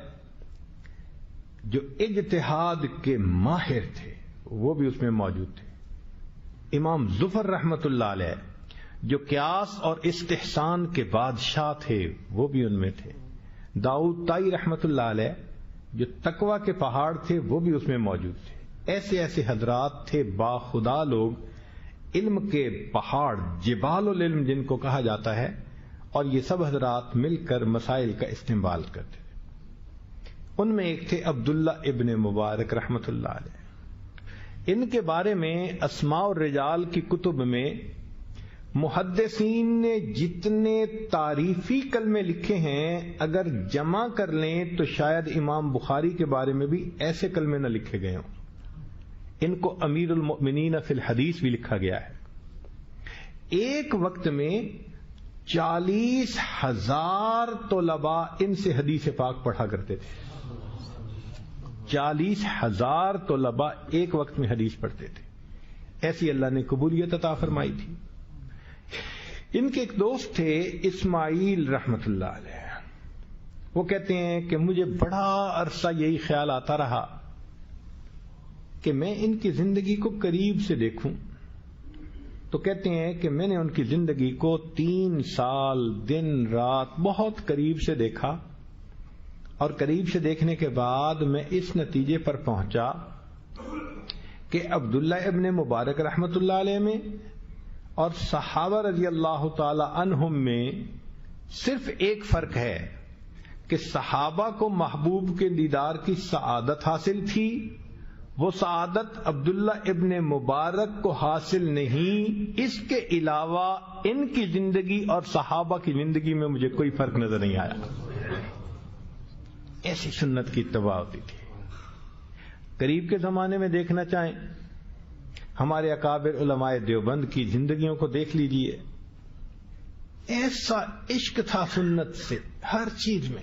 جو اجتہاد کے ماہر تھے وہ بھی اس میں موجود تھے۔ امام ظفر رحمت اللہ علیہ جو قیاس اور استحسان کے بادشاہ تھے وہ بھی ان میں تھے۔ داؤد طائی رحمت اللہ علیہ جو تقوی کے پہاڑ تھے وہ بھی اس میں موجود تھے۔ ایسے ایسے حضرات تھے با خدا لوگ، علم کے پہاڑ، جبال العلم جن کو کہا جاتا ہے، اور یہ سب حضرات مل کر مسائل کا استنبال کرتے تھے۔ ان میں ایک تھے عبداللہ ابن مبارک رحمت اللہ علیہ۔ ان کے بارے میں اسماء الرجال کی کتب میں محدثین نے جتنے تعریفی کلمے لکھے ہیں اگر جمع کر لیں تو شاید امام بخاری کے بارے میں بھی ایسے کلمے نہ لکھے گئے ہوں۔ ان کو امیر المؤمنین فی الحدیث بھی لکھا گیا ہے۔ ایک وقت میں 40,000 طلباء ان سے حدیث پاک پڑھا کرتے تھے۔ 40,000 طلباء ایک وقت میں حدیث پڑھتے تھے، ایسی اللہ نے قبولیت عطا فرمائی تھی۔ ان کے ایک دوست تھے اسماعیل رحمت اللہ علیہ، وہ کہتے ہیں کہ مجھے بڑا عرصہ یہی خیال آتا رہا کہ میں ان کی زندگی کو قریب سے دیکھوں، تو کہتے ہیں کہ میں نے ان کی زندگی کو 3 سال دن رات بہت قریب سے دیکھا، اور قریب سے دیکھنے کے بعد میں اس نتیجے پر پہنچا کہ عبداللہ ابن مبارک رحمت اللہ علیہ میں اور صحابہ رضی اللہ تعالی عنہم میں صرف ایک فرق ہے کہ صحابہ کو محبوب کے دیدار کی سعادت حاصل تھی، وہ سعادت عبداللہ ابن مبارک کو حاصل نہیں۔ اس کے علاوہ ان کی زندگی اور صحابہ کی زندگی میں مجھے کوئی فرق نظر نہیں آیا۔ ایسی سنت کی اتباع ہوتی تھی۔ قریب کے زمانے میں دیکھنا چاہیں، ہمارے اکابر علماء دیوبند کی زندگیوں کو دیکھ لیجئے، ایسا عشق تھا سنت سے ہر چیز میں۔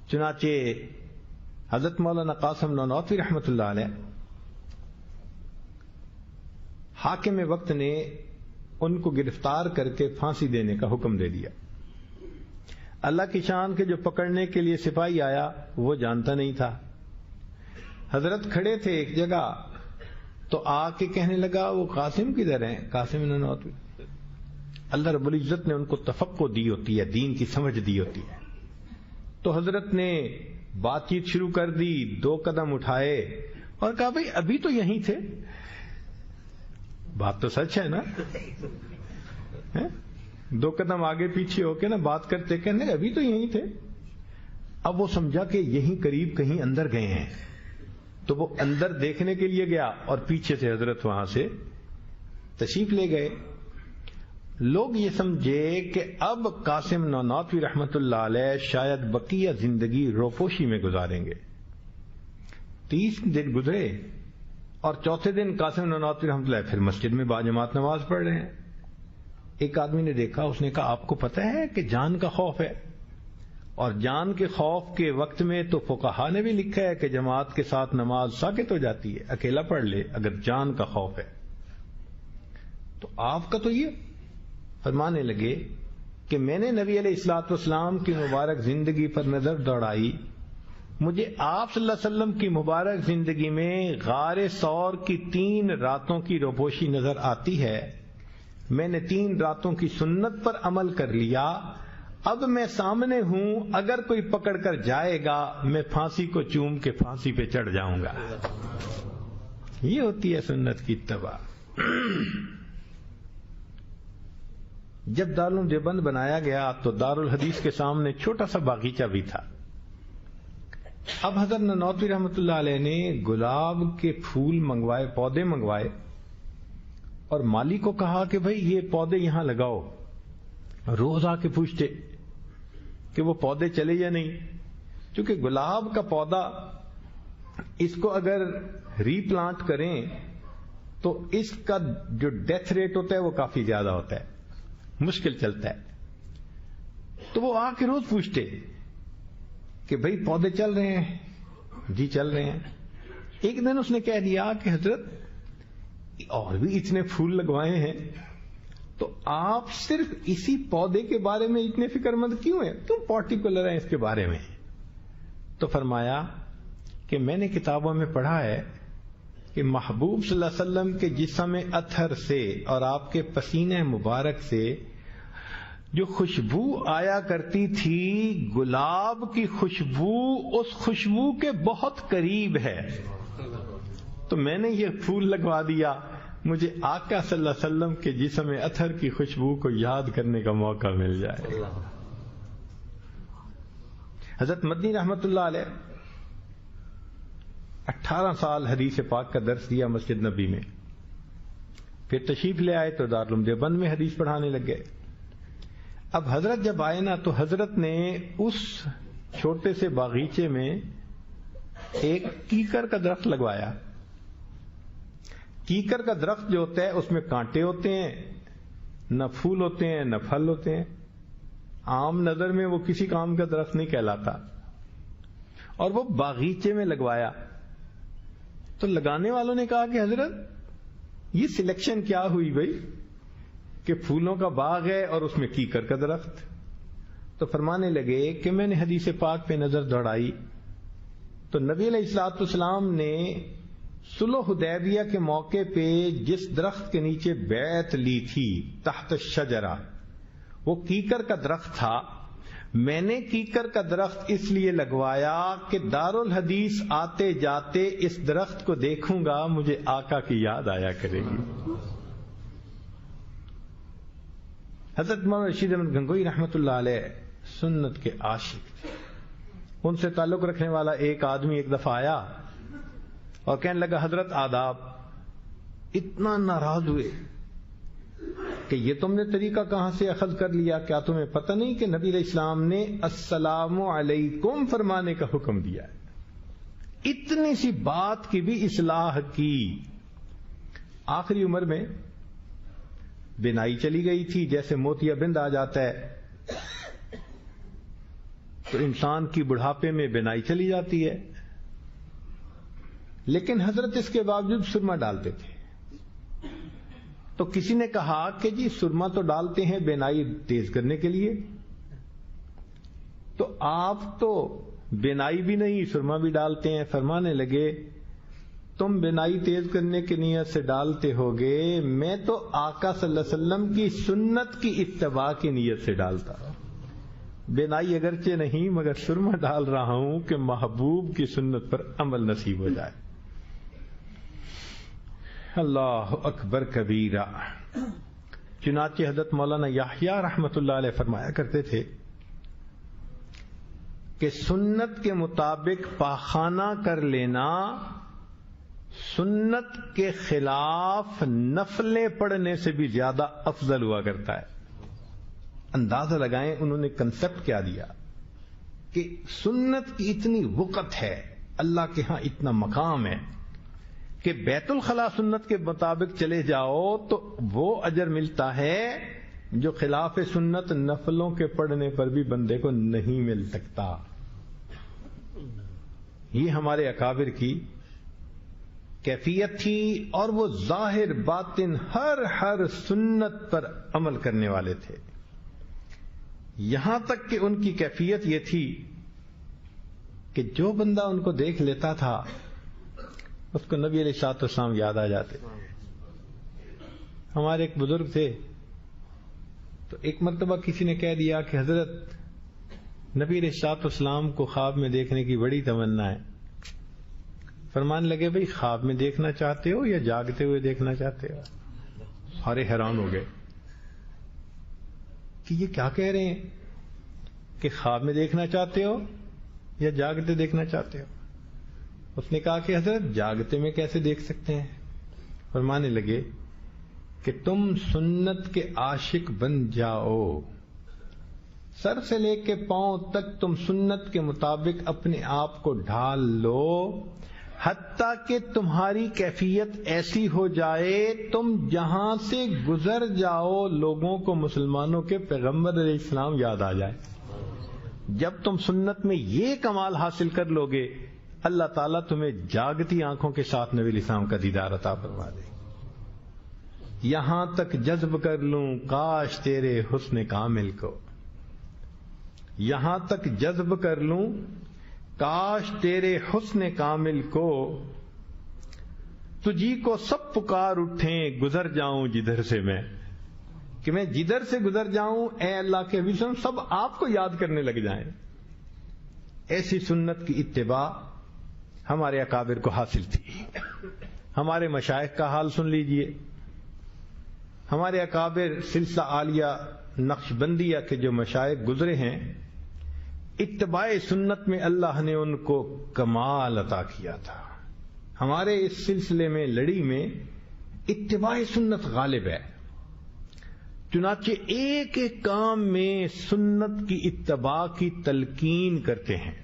چنانچہ حضرت مولانا قاسم نانوتوی رحمت اللہ علیہ، حاکم وقت نے ان کو گرفتار کر کے پھانسی دینے کا حکم دے دیا۔ اللہ کی شان کے جو پکڑنے کے لیے سپاہی آیا وہ جانتا نہیں تھا۔ حضرت کھڑے تھے ایک جگہ تو آ کے کہنے لگا وہ قاسم کدھر ہیں؟ قاسم نانوتوی۔ اللہ رب العزت نے ان کو تفقہ دی ہوتی ہے، دین کی سمجھ دی ہوتی ہے، تو حضرت نے بات چیت شروع کر دی، 2 قدم اٹھائے اور کہا بھئی ابھی تو یہیں تھے۔ بات تو سچ ہے نا، 2 قدم آگے پیچھے ہو کے نا بات کرتے کہنے ابھی تو یہیں تھے۔ اب وہ سمجھا کہ یہیں قریب کہیں اندر گئے ہیں، تو وہ اندر دیکھنے کے لیے گیا اور پیچھے سے حضرت وہاں سے تشریف لے گئے۔ لوگ یہ سمجھے کہ اب قاسم نانوتوی رحمت اللہ علیہ شاید بقیہ زندگی روپوشی میں گزاریں گے۔ 30 دن گزرے اور چوتھے دن قاسم نانوتوی رحمت اللہ پھر مسجد میں باجماعت نماز پڑھ رہے ہیں۔ ایک آدمی نے دیکھا، اس نے کہا آپ کو پتہ ہے کہ جان کا خوف ہے، اور جان کے خوف کے وقت میں تو فقہا نے بھی لکھا ہے کہ جماعت کے ساتھ نماز ساقط ہو جاتی ہے، اکیلا پڑھ لے اگر جان کا خوف ہے۔ تو آپ کا تو یہ فرمانے لگے کہ میں نے نبی علیہ الصلوۃ والسلام کی مبارک زندگی پر نظر دوڑائی، مجھے آپ صلی اللہ علیہ وسلم کی مبارک زندگی میں غار ثور کی 3 راتوں کی روپوشی نظر آتی ہے. میں نے 3 راتوں کی سنت پر عمل کر لیا. اب میں سامنے ہوں، اگر کوئی پکڑ کر جائے گا میں پھانسی کو چوم کے پھانسی پہ چڑھ جاؤں گا. یہ ہوتی ہے سنت کی اتباع. جب دارالعلوم دیوبند بنایا گیا تو دارالحدیث کے سامنے چھوٹا سا باغیچہ بھی تھا. اب حضرت نانوتوی رحمۃ اللہ علیہ نے گلاب کے پھول منگوائے، پودے منگوائے، اور مالی کو کہا کہ بھئی یہ پودے یہاں لگاؤ. روز آ کے پوچھتے کہ وہ پودے چلے یا نہیں، کیونکہ گلاب کا پودا اس کو اگر ری پلانٹ کریں تو اس کا جو ڈیتھ ریٹ ہوتا ہے وہ کافی زیادہ ہوتا ہے، مشکل چلتا ہے. تو وہ آ کے روز پوچھتے کہ بھئی پودے چل رہے ہیں؟ جی چل رہے ہیں. ایک دن اس نے کہہ دیا کہ حضرت اور بھی اتنے پھول لگوائے ہیں تو آپ صرف اسی پودے کے بارے میں اتنے فکر مند کیوں ہیں، کیوں پارٹیکولر ہیں اس کے بارے میں؟ تو فرمایا کہ میں نے کتابوں میں پڑھا ہے کہ محبوب صلی اللہ علیہ وسلم کے جسم اطہر سے اور آپ کے پسینے مبارک سے جو خوشبو آیا کرتی تھی، گلاب کی خوشبو اس خوشبو کے بہت قریب ہے. تو میں نے یہ پھول لگوا دیا، مجھے آقا صلی اللہ علیہ وسلم کے جسم اطہر کی خوشبو کو یاد کرنے کا موقع مل جائے. حضرت مدنی رحمت اللہ علیہ 18 سال حدیث پاک کا درس دیا مسجد نبی میں، پھر تشریف لے آئے تو دارالعلوم دیوبند میں حدیث پڑھانے لگ گئے. اب حضرت جب آئے نا تو حضرت نے اس چھوٹے سے باغیچے میں ایک کیکر کا درخت لگوایا. کیکر کا درخت جو ہوتا ہے اس میں کانٹے ہوتے ہیں، نہ پھول ہوتے ہیں نہ پھل ہوتے ہیں. عام نظر میں وہ کسی کام کا درخت نہیں کہلاتا، اور وہ باغیچے میں لگوایا. تو لگانے والوں نے کہا کہ حضرت یہ سلیکشن کیا ہوئی بھائی کہ پھولوں کا باغ ہے اور اس میں کیکر کا درخت؟ تو فرمانے لگے کہ میں نے حدیث پاک پہ نظر دوڑائی تو نبی علیہ الصلوۃ والسلام نے صلح حدیبیہ کے موقع پہ جس درخت کے نیچے بیعت لی تھی تحت الشجرہ، وہ کیکر کا درخت تھا. میں نے کیکر کا درخت اس لیے لگوایا کہ دارالحدیث آتے جاتے اس درخت کو دیکھوں گا، مجھے آقا کی یاد آیا کرے گی. حضرت مولانا رشید احمد گنگوئی رحمت اللہ علیہ سنت کے عاشق تھے. ان سے تعلق رکھنے والا ایک آدمی ایک دفعہ آیا اور کہنے لگا حضرت آداب. اتنا ناراض ہوئے کہ یہ تم نے طریقہ کہاں سے اخذ کر لیا، کیا تمہیں پتہ نہیں کہ نبی علیہ السلام نے السلام علیکم فرمانے کا حکم دیا ہے؟ اتنی سی بات کی بھی اصلاح کی. آخری عمر میں بینائی چلی گئی تھی، جیسے موتیا بند آ جاتا ہے تو انسان کی بڑھاپے میں بینائی چلی جاتی ہے، لیکن حضرت اس کے باوجود سرما ڈالتے تھے. تو کسی نے کہا کہ جی سرما تو ڈالتے ہیں بینائی تیز کرنے کے لیے، تو آپ تو بینائی بھی نہیں سرما بھی ڈالتے ہیں. فرمانے لگے تم بینائی تیز کرنے کی نیت سے ڈالتے ہوگے، میں تو آقا صلی اللہ علیہ وسلم کی سنت کی اتباع کی نیت سے ڈالتا ہوں. بینائی اگرچہ نہیں مگر سرما ڈال رہا ہوں کہ محبوب کی سنت پر عمل نصیب ہو جائے. اللہ اکبر کبیرہ. چنانچہ حضرت مولانا یحییٰ رحمت اللہ علیہ فرمایا کرتے تھے کہ سنت کے مطابق پاخانہ کر لینا سنت کے خلاف نفلیں پڑھنے سے بھی زیادہ افضل ہوا کرتا ہے. اندازہ لگائیں انہوں نے کنسپٹ کیا دیا کہ سنت کی اتنی وقت ہے، اللہ کے ہاں اتنا مقام ہے کہ بیت الخلاء سنت کے مطابق چلے جاؤ تو وہ اجر ملتا ہے جو خلاف سنت نفلوں کے پڑھنے پر بھی بندے کو نہیں مل سکتا. یہ ہمارے اکابر کی کیفیت تھی، اور وہ ظاہر باطن ہر سنت پر عمل کرنے والے تھے. یہاں تک کہ ان کی کیفیت یہ تھی کہ جو بندہ ان کو دیکھ لیتا تھا اس کو نبی علیہ الصلوۃ والسلام یاد آ جاتے. ہمارے ایک بزرگ تھے، تو ایک مرتبہ کسی نے کہہ دیا کہ حضرت نبی علیہ الصلوۃ والسلام کو خواب میں دیکھنے کی بڑی تمنا ہے. فرمان لگے بھئی خواب میں دیکھنا چاہتے ہو یا جاگتے ہوئے دیکھنا چاہتے ہو؟ سارے حیران ہو گئے کہ یہ کیا کہہ رہے ہیں کہ خواب میں دیکھنا چاہتے ہو یا جاگتے دیکھنا چاہتے ہو؟ اس نے کہا کہ حضرت جاگتے میں کیسے دیکھ سکتے ہیں؟ فرمانے لگے کہ تم سنت کے عاشق بن جاؤ، سر سے لے کے پاؤں تک تم سنت کے مطابق اپنے آپ کو ڈھال لو، حتیٰ کہ تمہاری کیفیت ایسی ہو جائے تم جہاں سے گزر جاؤ لوگوں کو مسلمانوں کے پیغمبر علیہ السلام یاد آ جائے. جب تم سنت میں یہ کمال حاصل کر لو گے اللہ تعالیٰ تمہیں جاگتی آنکھوں کے ساتھ نبی علیہ السلام کا دیدار عطا فرما دے. یہاں تک جذب کر لوں کاش تیرے حسن کامل کو، یہاں تک جذب کر لوں کاش تیرے حسن کامل کو، تجھی کو سب پکار اٹھیں گزر جاؤں جدھر سے میں، کہ میں جدھر سے گزر جاؤں اے اللہ کے حبیب سب آپ کو یاد کرنے لگ جائیں. ایسی سنت کی اتباع ہمارے اکابر کو حاصل تھی. ہمارے مشائخ کا حال سن لیجئے. ہمارے اکابر سلسلہ عالیہ نقشبندیہ کے جو مشائخ گزرے ہیں، اتباع سنت میں اللہ نے ان کو کمال عطا کیا تھا. ہمارے اس سلسلے میں لڑی میں اتباع سنت غالب ہے، چنانچہ ایک ایک کام میں سنت کی اتباع کی تلقین کرتے ہیں.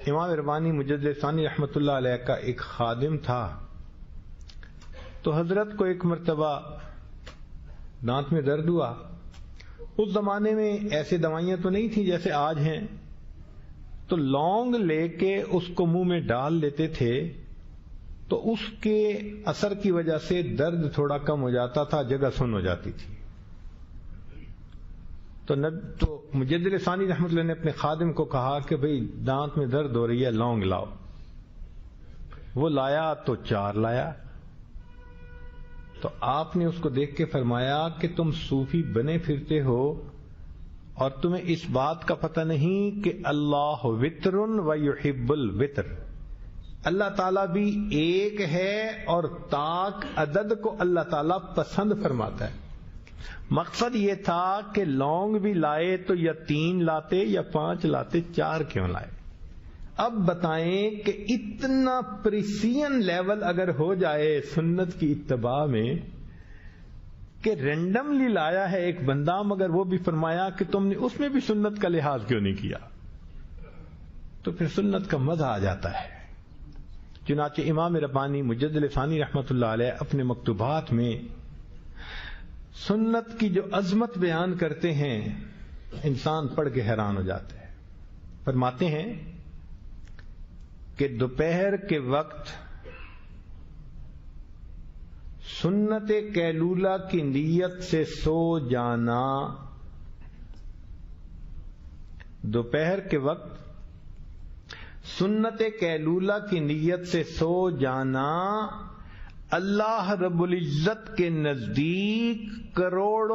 امام ربانی مجدد ثانی رحمۃ اللہ علیہ کا ایک خادم تھا، تو حضرت کو ایک مرتبہ دانت میں درد ہوا. اس زمانے میں ایسے دوائیاں تو نہیں تھیں جیسے آج ہیں، تو لونگ لے کے اس کو منہ میں ڈال لیتے تھے تو اس کے اثر کی وجہ سے درد تھوڑا کم ہو جاتا تھا، جگہ سن ہو جاتی تھی. تو مجدد ثانی رحمۃ اللہ نے اپنے خادم کو کہا کہ بھئی دانت میں درد ہو رہی ہے، لونگ لاؤ. وہ لایا تو 4 لایا. تو آپ نے اس کو دیکھ کے فرمایا کہ تم صوفی بنے پھرتے ہو اور تمہیں اس بات کا پتہ نہیں کہ اللہ وتر و یحب الوتر، اللہ تعالیٰ بھی ایک ہے اور طاق عدد کو اللہ تعالیٰ پسند فرماتا ہے. مقصد یہ تھا کہ لونگ بھی لائے تو یا 3 لاتے یا 5 لاتے، 4 کیوں لائے؟ اب بتائیں کہ اتنا پریسین لیول اگر ہو جائے سنت کی اتباع میں کہ رینڈملی لایا ہے ایک بندہ مگر وہ بھی فرمایا کہ تم نے اس میں بھی سنت کا لحاظ کیوں نہیں کیا، تو پھر سنت کا مزہ آ جاتا ہے. چنانچہ امام ربانی مجدد ثانی رحمۃ اللہ علیہ اپنے مکتوبات میں سنت کی جو عظمت بیان کرتے ہیں انسان پڑھ کے حیران ہو جاتے ہیں. فرماتے ہیں کہ دوپہر کے وقت سنت قیلولہ کی نیت سے سو جانا، دوپہر کے وقت سنت قیلولہ کی نیت سے سو جانا اللہ رب العزت کے نزدیک کروڑ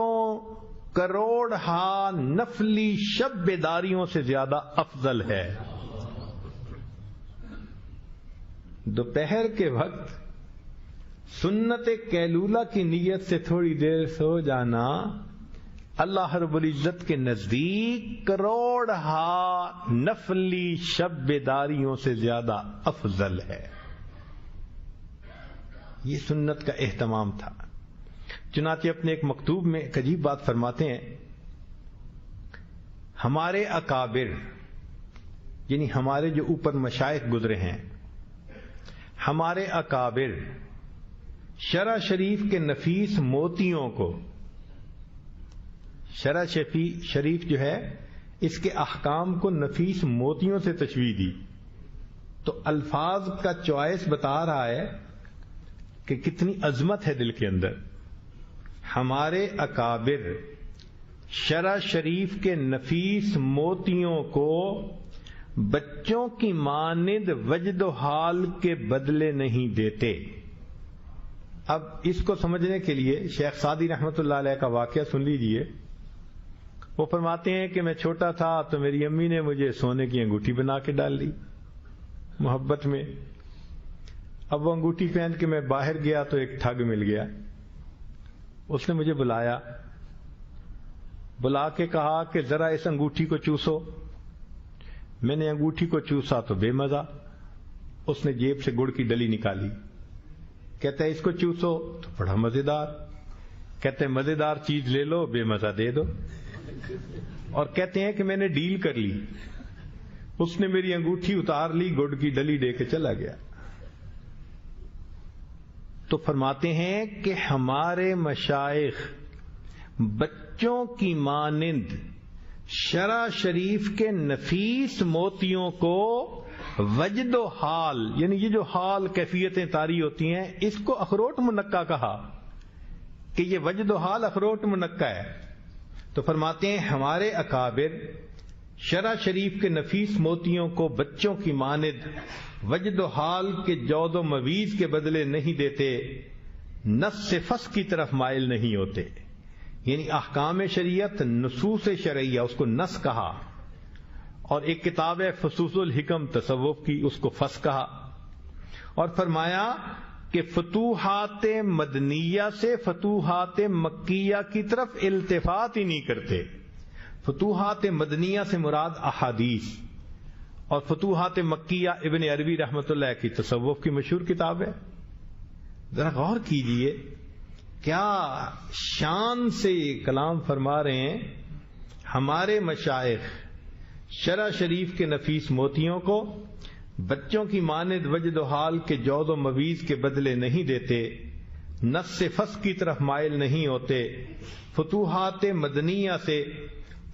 ہا نفلی شب بیداریوں سے زیادہ افضل ہے. دوپہر کے وقت سنت قیلولہ کی نیت سے تھوڑی دیر سو جانا اللہ رب العزت کے نزدیک کروڑ ہا نفلی شب بیداریوں سے زیادہ افضل ہے. یہ سنت کا اہتمام تھا. چنانچہ اپنے ایک مکتوب میں ایک عجیب بات فرماتے ہیں، ہمارے اکابر یعنی ہمارے جو اوپر مشائخ گزرے ہیں، ہمارے اکابر شرع شریف کے نفیس موتیوں کو، شرع شریف جو ہے اس کے احکام کو نفیس موتیوں سے تشبیہ دی. تو الفاظ کا چوائس بتا رہا ہے کہ کتنی عظمت ہے دل کے اندر. ہمارے اکابر شرع شریف کے نفیس موتیوں کو بچوں کی مانند وجد و حال کے بدلے نہیں دیتے. اب اس کو سمجھنے کے لیے شیخ سعدی رحمت اللہ علیہ کا واقعہ سن لیجئے. وہ فرماتے ہیں کہ میں چھوٹا تھا تو میری امی نے مجھے سونے کی انگوٹھی بنا کے ڈال دی محبت میں. اب وہ انگوٹھی پہن کے میں باہر گیا تو ایک ٹھگ مل گیا. اس نے مجھے بلایا، بلا کے کہا کہ ذرا اس انگوٹھی کو چوسو. میں نے انگوٹھی کو چوسا تو بے مزہ. اس نے جیب سے گڑ کی ڈلی نکالی، کہتا ہے اس کو چوسو تو بڑا مزیدار. کہتے ہیں مزیدار چیز لے لو، بے مزہ دے دو. اور کہتے ہیں کہ میں نے ڈیل کر لی. اس نے میری انگوٹھی اتار لی، گڑ کی ڈلی دے کے چلا گیا. تو فرماتے ہیں کہ ہمارے مشائخ بچوں کی مانند شرع شریف کے نفیس موتیوں کو وجد و حال، یعنی یہ جو حال کیفیتیں طاری ہوتی ہیں، اس کو اخروٹ منقع کہا کہ یہ وجد و حال اخروٹ منقع ہے. تو فرماتے ہیں ہمارے اکابر شرع شریف کے نفیس موتیوں کو بچوں کی مانند وجد و حال کے جود و مویز کے بدلے نہیں دیتے، نص فس کی طرف مائل نہیں ہوتے. یعنی احکام شریعت نصوص شرعیہ، اس کو نص کہا. اور ایک کتاب ہے فصوص الحکم تصوف کی، اس کو فس کہا. اور فرمایا کہ فتوحات مدنیہ سے فتوحات مکیہ کی طرف التفات ہی نہیں کرتے. فتوحات مدنیہ سے مراد احادیث، اور فتوحات مکیہ ابن عربی رحمت اللہ کی تصوف کی مشہور کتاب ہے. ذرا غور کیجئے کیا شان سے یہ کلام فرما رہے ہیں. ہمارے مشائخ شرع شریف کے نفیس موتیوں کو بچوں کی مانند وجد و حال کے جود و مویز کے بدلے نہیں دیتے، نص فس کی طرف مائل نہیں ہوتے، فتوحات مدنیہ سے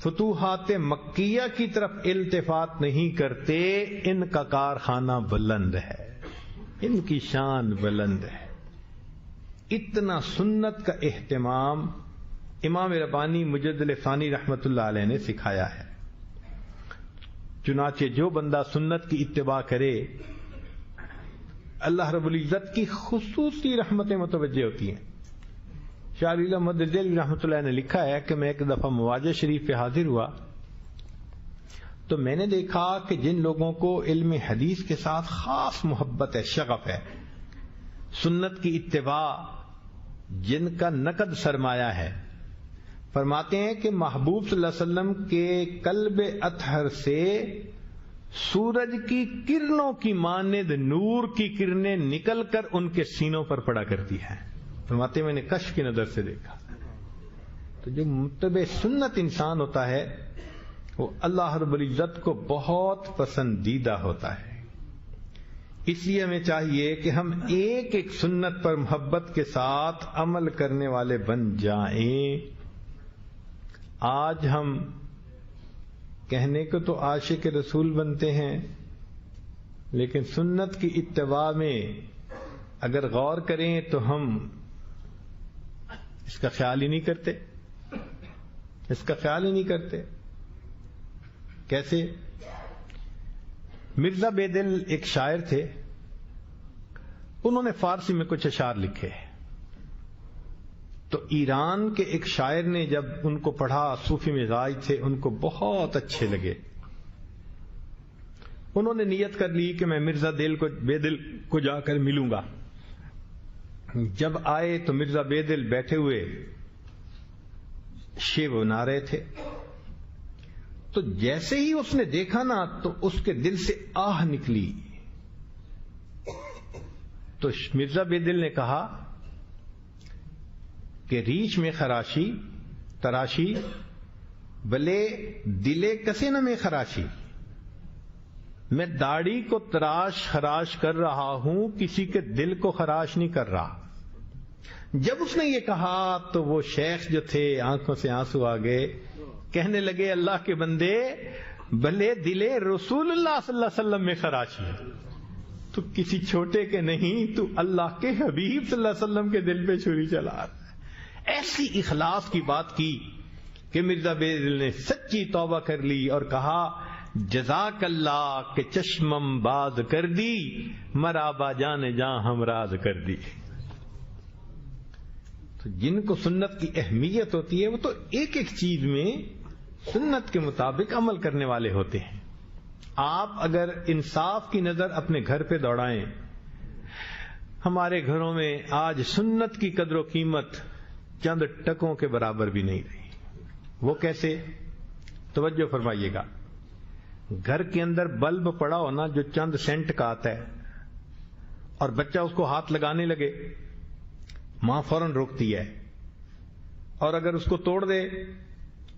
فتوحات مکیہ کی طرف التفات نہیں کرتے. ان کا کارخانہ بلند ہے، ان کی شان بلند ہے. اتنا سنت کا اہتمام امام ربانی مجدد ثانی رحمت اللہ علیہ نے سکھایا ہے. چنانچہ جو بندہ سنت کی اتباع کرے، اللہ رب العزت کی خصوصی رحمتیں متوجہ ہوتی ہیں. شاہ علی احمد دہلوی رحمۃ اللہ نے لکھا ہے کہ میں ایک دفعہ مواجہ شریف پہ حاضر ہوا تو میں نے دیکھا کہ جن لوگوں کو علم حدیث کے ساتھ خاص محبت ہے، شغف ہے، سنت کی اتباع جن کا نقد سرمایہ ہے، فرماتے ہیں کہ محبوب صلی اللہ علیہ وسلم کے قلب اطہر سے سورج کی کرنوں کی مانند نور کی کرنیں نکل کر ان کے سینوں پر پڑا کرتی ہیں. فرماتے ہیں میں نے کشف کی نظر سے دیکھا. تو جو متبع سنت انسان ہوتا ہے وہ اللہ رب العزت کو بہت پسندیدہ ہوتا ہے. اس لیے ہمیں چاہیے کہ ہم ایک ایک سنت پر محبت کے ساتھ عمل کرنے والے بن جائیں. آج ہم کہنے کو تو عاشق رسول بنتے ہیں، لیکن سنت کی اتباع میں اگر غور کریں تو ہم اس کا خیال ہی نہیں کرتے. اس کا خیال ہی نہیں کرتے. کیسے؟ مرزا بیدل ایک شاعر تھے، انہوں نے فارسی میں کچھ اشعار لکھے. تو ایران کے ایک شاعر نے جب ان کو پڑھا، صوفی مزاج تھے، ان کو بہت اچھے لگے. انہوں نے نیت کر لی کہ میں مرزا بیدل کو جا کر ملوں گا. جب آئے تو مرزا بیدل بیٹھے ہوئے شیو بنا رہے تھے. تو جیسے ہی اس نے دیکھا نا تو اس کے دل سے آہ نکلی. تو مرزا بیدل نے کہا کہ ریچھ میں خراشی تراشی بلے دلے کسے نہ میں خراشی. میں داڑھی کو تراش خراش کر رہا ہوں، کسی کے دل کو خراش نہیں کر رہا. جب اس نے یہ کہا تو وہ شیخ جو تھے آنکھوں سے آنسو آ گئے. کہنے لگے اللہ کے بندے، بھلے دلے رسول اللہ صلی اللہ علیہ وسلم میں خراشی، تو کسی چھوٹے کے نہیں، تو اللہ کے حبیب صلی اللہ علیہ وسلم کے دل پہ چھری چلا. ایسی اخلاص کی بات کی کہ مرزا بیدل نے سچی توبہ کر لی اور کہا جزاک اللہ کہ چشمم باز کر دی، مرابا جان جاں ہم راز کر دی. تو جن کو سنت کی اہمیت ہوتی ہے وہ تو ایک ایک چیز میں سنت کے مطابق عمل کرنے والے ہوتے ہیں. آپ اگر انصاف کی نظر اپنے گھر پہ دوڑائیں، ہمارے گھروں میں آج سنت کی قدر و قیمت چند ٹکوں کے برابر بھی نہیں رہی. وہ کیسے؟ توجہ فرمائیے گا. گھر کے اندر بلب پڑا ہونا جو چند سینٹ کا آتا ہے اور بچہ اس کو ہاتھ لگانے لگے، ماں فوراً روکتی ہے، اور اگر اس کو توڑ دے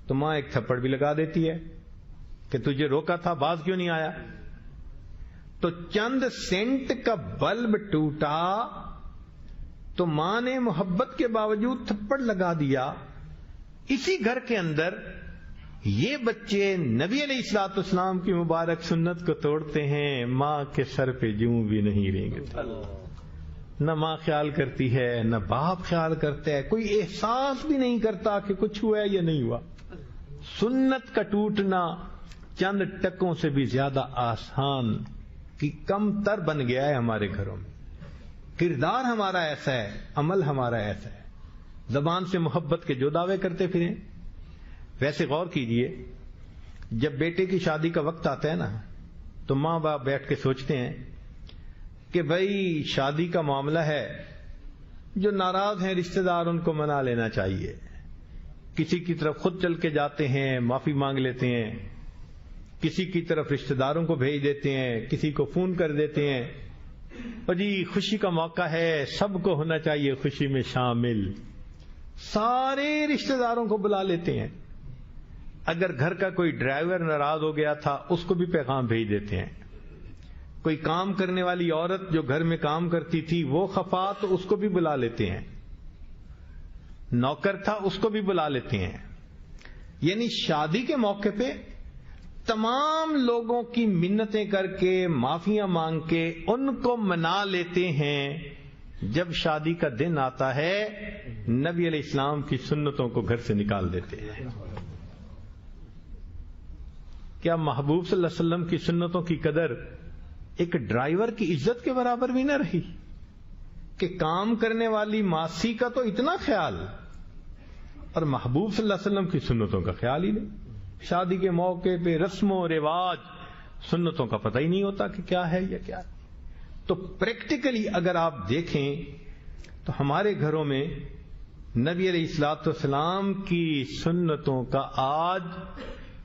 تو ماں ایک تھپڑ بھی لگا دیتی ہے کہ تجھے روکا تھا، باز کیوں نہیں آیا. تو چند سینٹ کا بلب ٹوٹا تو ماں نے محبت کے باوجود تھپڑ لگا دیا. اسی گھر کے اندر یہ بچے نبی علیہ الصلوۃ والسلام کی مبارک سنت کو توڑتے ہیں، ماں کے سر پہ جوں بھی نہیں رینگتے. نہ ماں خیال کرتی ہے، نہ باپ خیال کرتا ہے، کوئی احساس بھی نہیں کرتا کہ کچھ ہوا ہے یا نہیں ہوا. سنت کا ٹوٹنا چند ٹکوں سے بھی زیادہ آسان کی کم تر بن گیا ہے ہمارے گھروں میں. کردار ہمارا ایسا ہے، عمل ہمارا ایسا ہے، زبان سے محبت کے جو دعوے کرتے پھریں. ویسے غور کیجئے، جب بیٹے کی شادی کا وقت آتا ہے نا تو ماں باپ بیٹھ کے سوچتے ہیں کہ بھائی شادی کا معاملہ ہے، جو ناراض ہیں رشتہ دار ان کو منا لینا چاہیے. کسی کی طرف خود چل کے جاتے ہیں، معافی مانگ لیتے ہیں، کسی کی طرف رشتہ داروں کو بھیج دیتے ہیں، کسی کو فون کر دیتے ہیں، اور جی خوشی کا موقع ہے، سب کو ہونا چاہیے خوشی میں شامل. سارے رشتہ داروں کو بلا لیتے ہیں. اگر گھر کا کوئی ڈرائیور ناراض ہو گیا تھا اس کو بھی پیغام بھیج دیتے ہیں. کوئی کام کرنے والی عورت جو گھر میں کام کرتی تھی وہ خفا تو اس کو بھی بلا لیتے ہیں. نوکر تھا اس کو بھی بلا لیتے ہیں. یعنی شادی کے موقع پہ تمام لوگوں کی منتیں کر کے، معافیاں مانگ کے ان کو منا لیتے ہیں. جب شادی کا دن آتا ہے نبی علیہ السلام کی سنتوں کو گھر سے نکال دیتے ہیں. کیا محبوب صلی اللہ علیہ وسلم کی سنتوں کی قدر ایک ڈرائیور کی عزت کے برابر بھی نہ رہی کہ کام کرنے والی ماسی کا تو اتنا خیال اور محبوب صلی اللہ علیہ وسلم کی سنتوں کا خیال ہی نہیں. شادی کے موقع پہ رسم و رواج سنتوں کا پتہ ہی نہیں ہوتا کہ کیا ہے یا کیا. تو پریکٹیکلی اگر آپ دیکھیں تو ہمارے گھروں میں نبی علیہ الصلوۃ والسلام کی سنتوں کا آج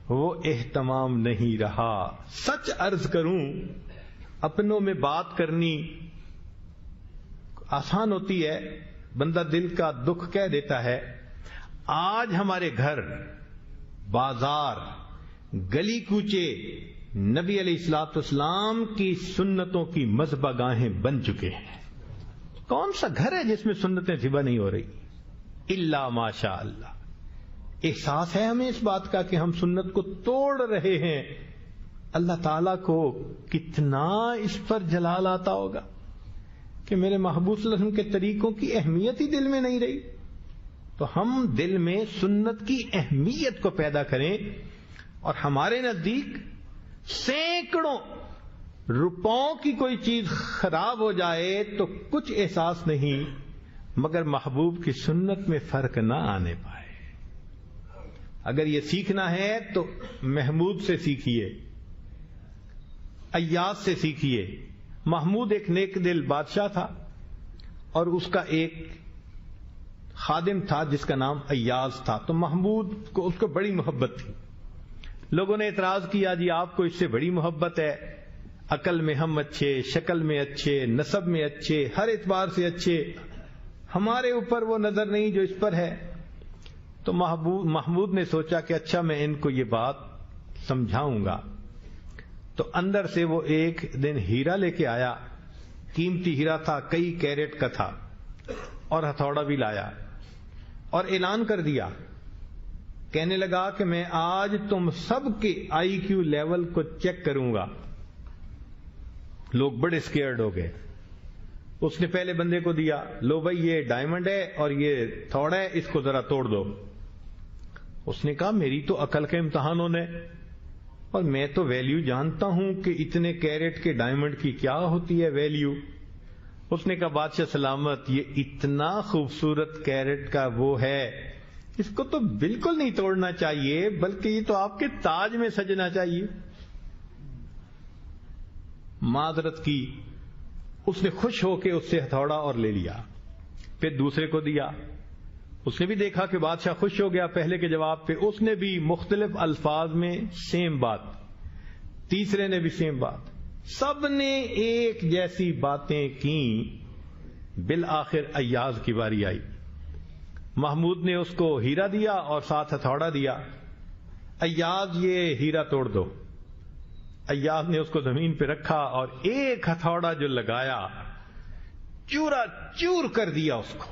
وہ اہتمام نہیں رہا. سچ عرض کروں، اپنوں میں بات کرنی آسان ہوتی ہے، بندہ دل کا دکھ کہہ دیتا ہے. آج ہمارے گھر، بازار، گلی کوچے نبی علیہ الصلوۃ والسلام کی سنتوں کی مذبح گاہیں بن چکے ہیں. کون سا گھر ہے جس میں سنتیں ذبح نہیں ہو رہی؟ الا ماشاء اللہ. احساس ہے ہمیں اس بات کا کہ ہم سنت کو توڑ رہے ہیں. اللہ تعالیٰ کو کتنا اس پر جلال آتا ہوگا کہ میرے محبوب صلی اللہ علیہ وسلم کے طریقوں کی اہمیت ہی دل میں نہیں رہی. تو ہم دل میں سنت کی اہمیت کو پیدا کریں. اور ہمارے نزدیک سینکڑوں روپوں کی کوئی چیز خراب ہو جائے تو کچھ احساس نہیں، مگر محبوب کی سنت میں فرق نہ آنے پائے. اگر یہ سیکھنا ہے تو محمود سے سیکھیے، ایاز سے سیکھیے. محمود ایک نیک دل بادشاہ تھا اور اس کا ایک خادم تھا جس کا نام ایاز تھا. تو محمود کو اس کو بڑی محبت تھی. لوگوں نے اعتراض کیا، جی آپ کو اس سے بڑی محبت ہے، عقل میں ہم اچھے، شکل میں اچھے، نسب میں اچھے، ہر اعتبار سے اچھے، ہمارے اوپر وہ نظر نہیں جو اس پر ہے. تو محمود نے سوچا کہ اچھا میں ان کو یہ بات سمجھاؤں گا. تو اندر سے وہ ایک دن ہیرا لے کے آیا. قیمتی ہیرا تھا، کئی کیرٹ کا تھا، اور ہتھوڑا بھی لایا اور اعلان کر دیا. کہنے لگا کہ میں آج تم سب کے آئی کیو لیول کو چیک کروں گا. لوگ بڑے سکیئرڈ ہو گئے. اس نے پہلے بندے کو دیا، لو بھائی یہ ڈائمنڈ ہے اور یہ تھوڑا ہے، اس کو ذرا توڑ دو. اس نے کہا میری تو عقل کے امتحان ہونے، اور میں تو ویلیو جانتا ہوں کہ اتنے کیرٹ کے ڈائمنڈ کی کیا ہوتی ہے ویلیو. اس نے کہا بادشاہ سلامت یہ اتنا خوبصورت کیرٹ کا وہ ہے، اس کو تو بالکل نہیں توڑنا چاہیے، بلکہ یہ تو آپ کے تاج میں سجنا چاہیے. معذرت کی، اس نے خوش ہو کے اس سے ہتھوڑا اور لے لیا، پھر دوسرے کو دیا. اس نے بھی دیکھا کہ بادشاہ خوش ہو گیا پہلے کے جواب پہ، اس نے بھی مختلف الفاظ میں سیم بات، تیسرے نے بھی سیم بات، سب نے ایک جیسی باتیں کی. بالآخر ایاز کی باری آئی. محمود نے اس کو ہیرا دیا اور ساتھ ہتھوڑا دیا. ایاز یہ ہیرا توڑ دو. ایاز نے اس کو زمین پہ رکھا اور ایک ہتھوڑا جو لگایا چورا چور کر دیا اس کو.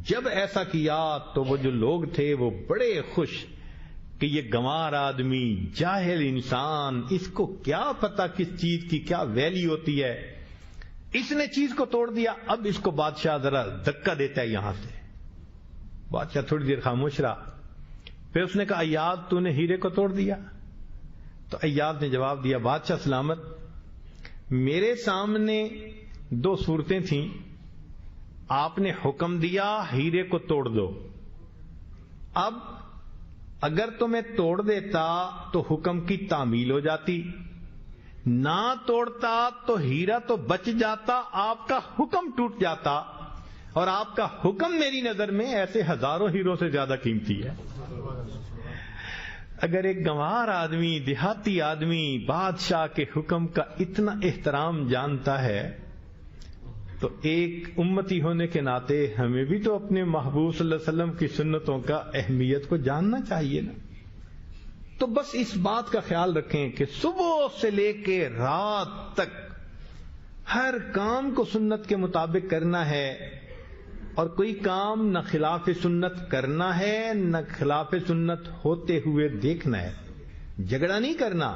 جب ایسا کیا تو وہ جو لوگ تھے وہ بڑے خوش کہ یہ گنوار آدمی، جاہل انسان، اس کو کیا پتا کس چیز کی کیا ویلیو ہوتی ہے، اس نے چیز کو توڑ دیا. اب اس کو بادشاہ ذرا دھکا دیتا ہے یہاں سے. بادشاہ تھوڑی دیر خاموش رہا، پھر اس نے کہا ایاز تو نے ہیرے کو توڑ دیا؟ تو ایاز نے جواب دیا بادشاہ سلامت میرے سامنے دو صورتیں تھیں، آپ نے حکم دیا ہیرے کو توڑ دو. اب اگر تو میں توڑ دیتا تو حکم کی تعمیل ہو جاتی، نہ توڑتا تو ہیرا تو بچ جاتا، آپ کا حکم ٹوٹ جاتا، اور آپ کا حکم میری نظر میں ایسے ہزاروں ہیروں سے زیادہ قیمتی ہے. اگر ایک گنوار آدمی، دیہاتی آدمی بادشاہ کے حکم کا اتنا احترام جانتا ہے تو ایک امتی ہونے کے ناطے ہمیں بھی تو اپنے محبوب صلی اللہ علیہ وسلم کی سنتوں کا اہمیت کو جاننا چاہیے نا. تو بس اس بات کا خیال رکھیں کہ صبح سے لے کے رات تک ہر کام کو سنت کے مطابق کرنا ہے، اور کوئی کام نہ خلاف سنت کرنا ہے نہ خلاف سنت ہوتے ہوئے دیکھنا ہے. جھگڑا نہیں کرنا،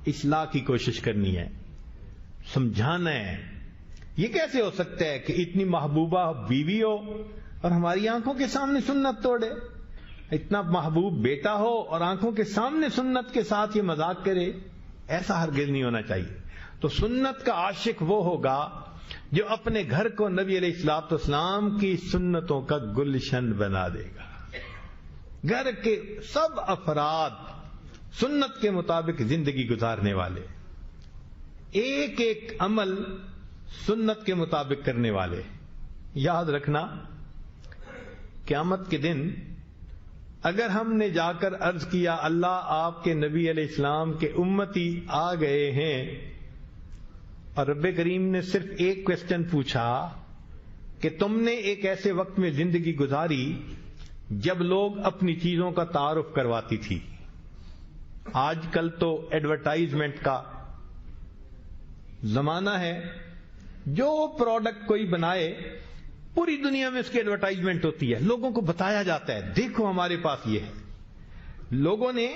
اصلاح کی کوشش کرنی ہے، سمجھانا ہے. یہ کیسے ہو سکتا ہے کہ اتنی محبوبہ بیوی ہو اور ہماری آنکھوں کے سامنے سنت توڑے، اتنا محبوب بیٹا ہو اور آنکھوں کے سامنے سنت کے ساتھ یہ مذاق کرے؟ ایسا ہرگز نہیں ہونا چاہیے. تو سنت کا عاشق وہ ہوگا جو اپنے گھر کو نبی علیہ الصلوۃ والسلام کی سنتوں کا گلشن بنا دے گا. گھر کے سب افراد سنت کے مطابق زندگی گزارنے والے، ایک ایک عمل سنت کے مطابق کرنے والے. یاد رکھنا قیامت کے دن اگر ہم نے جا کر عرض کیا اللہ آپ کے نبی علیہ السلام کے امتی آ گئے ہیں، اور رب کریم نے صرف ایک کوسچن پوچھا کہ تم نے ایک ایسے وقت میں زندگی گزاری جب لوگ اپنی چیزوں کا تعارف کرواتی تھی. آج کل تو ایڈورٹائزمنٹ کا زمانہ ہے، جو پروڈکٹ کوئی بنائے پوری دنیا میں اس کی ایڈورٹائزمنٹ ہوتی ہے، لوگوں کو بتایا جاتا ہے دیکھو ہمارے پاس یہ ہے. لوگوں نے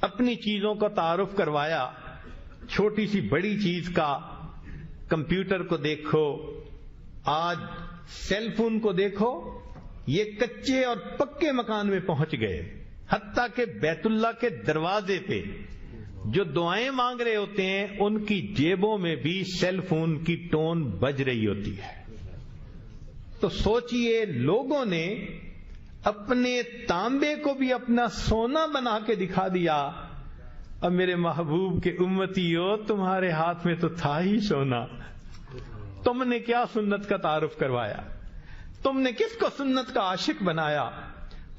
اپنی چیزوں کا تعارف کروایا، چھوٹی سی بڑی چیز کا، کمپیوٹر کو دیکھو، آج سیل فون کو دیکھو، یہ کچے اور پکے مکان میں پہنچ گئے. حتیٰ کہ بیت اللہ کے دروازے پہ جو دعائیں مانگ رہے ہوتے ہیں ان کی جیبوں میں بھی سیل فون کی ٹون بج رہی ہوتی ہے. تو سوچئے لوگوں نے اپنے تانبے کو بھی اپنا سونا بنا کے دکھا دیا. اب میرے محبوب کے امتی ہو، تمہارے ہاتھ میں تو تھا ہی سونا، تم نے کیا سنت کا تعارف کروایا؟ تم نے کس کو سنت کا عاشق بنایا؟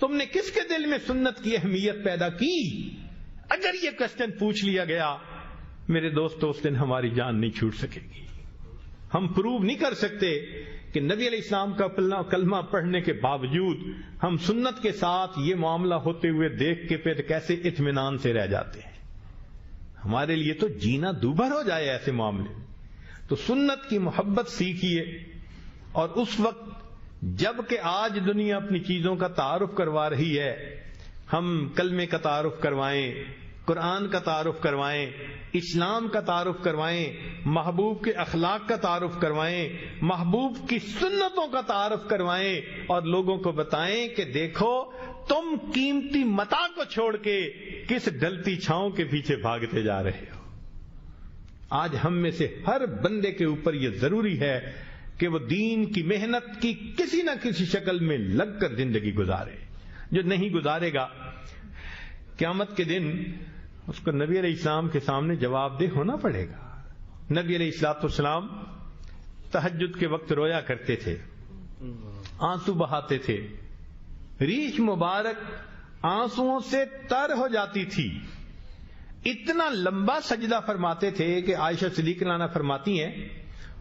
تم نے کس کے دل میں سنت کی اہمیت پیدا کی؟ اگر یہ کوسچن پوچھ لیا گیا میرے دوستو اس دن ہماری جان نہیں چھوٹ سکے گی. ہم پروو نہیں کر سکتے کہ نبی علیہ السلام کا کلمہ پڑھنے کے باوجود ہم سنت کے ساتھ یہ معاملہ ہوتے ہوئے دیکھ کے پھر کیسے اطمینان سے رہ جاتے ہیں. ہمارے لیے تو جینا دوبھر ہو جائے ایسے معاملے. تو سنت کی محبت سیکھیے، اور اس وقت جب کہ آج دنیا اپنی چیزوں کا تعارف کروا رہی ہے، ہم کلمے کا تعارف کروائیں، قرآن کا تعارف کروائیں، اسلام کا تعارف کروائیں، محبوب کے اخلاق کا تعارف کروائیں، محبوب کی سنتوں کا تعارف کروائیں، اور لوگوں کو بتائیں کہ دیکھو تم قیمتی متاع کو چھوڑ کے کس ڈلتی چھاؤں کے پیچھے بھاگتے جا رہے ہو۔ آج ہم میں سے ہر بندے کے اوپر یہ ضروری ہے کہ وہ دین کی محنت کی کسی نہ کسی شکل میں لگ کر زندگی گزارے۔ جو نہیں گزارے گا قیامت کے دن اس کو نبی علیہ السلام کے سامنے جواب دہ ہونا پڑے گا۔ نبی علیہ الصلوۃ والسلام تہجد کے وقت رویا کرتے تھے، آنسو بہاتے تھے، ریش مبارک آنسوؤں سے تر ہو جاتی تھی، اتنا لمبا سجدہ فرماتے تھے کہ عائشہ صدیقہ عنہا فرماتی ہیں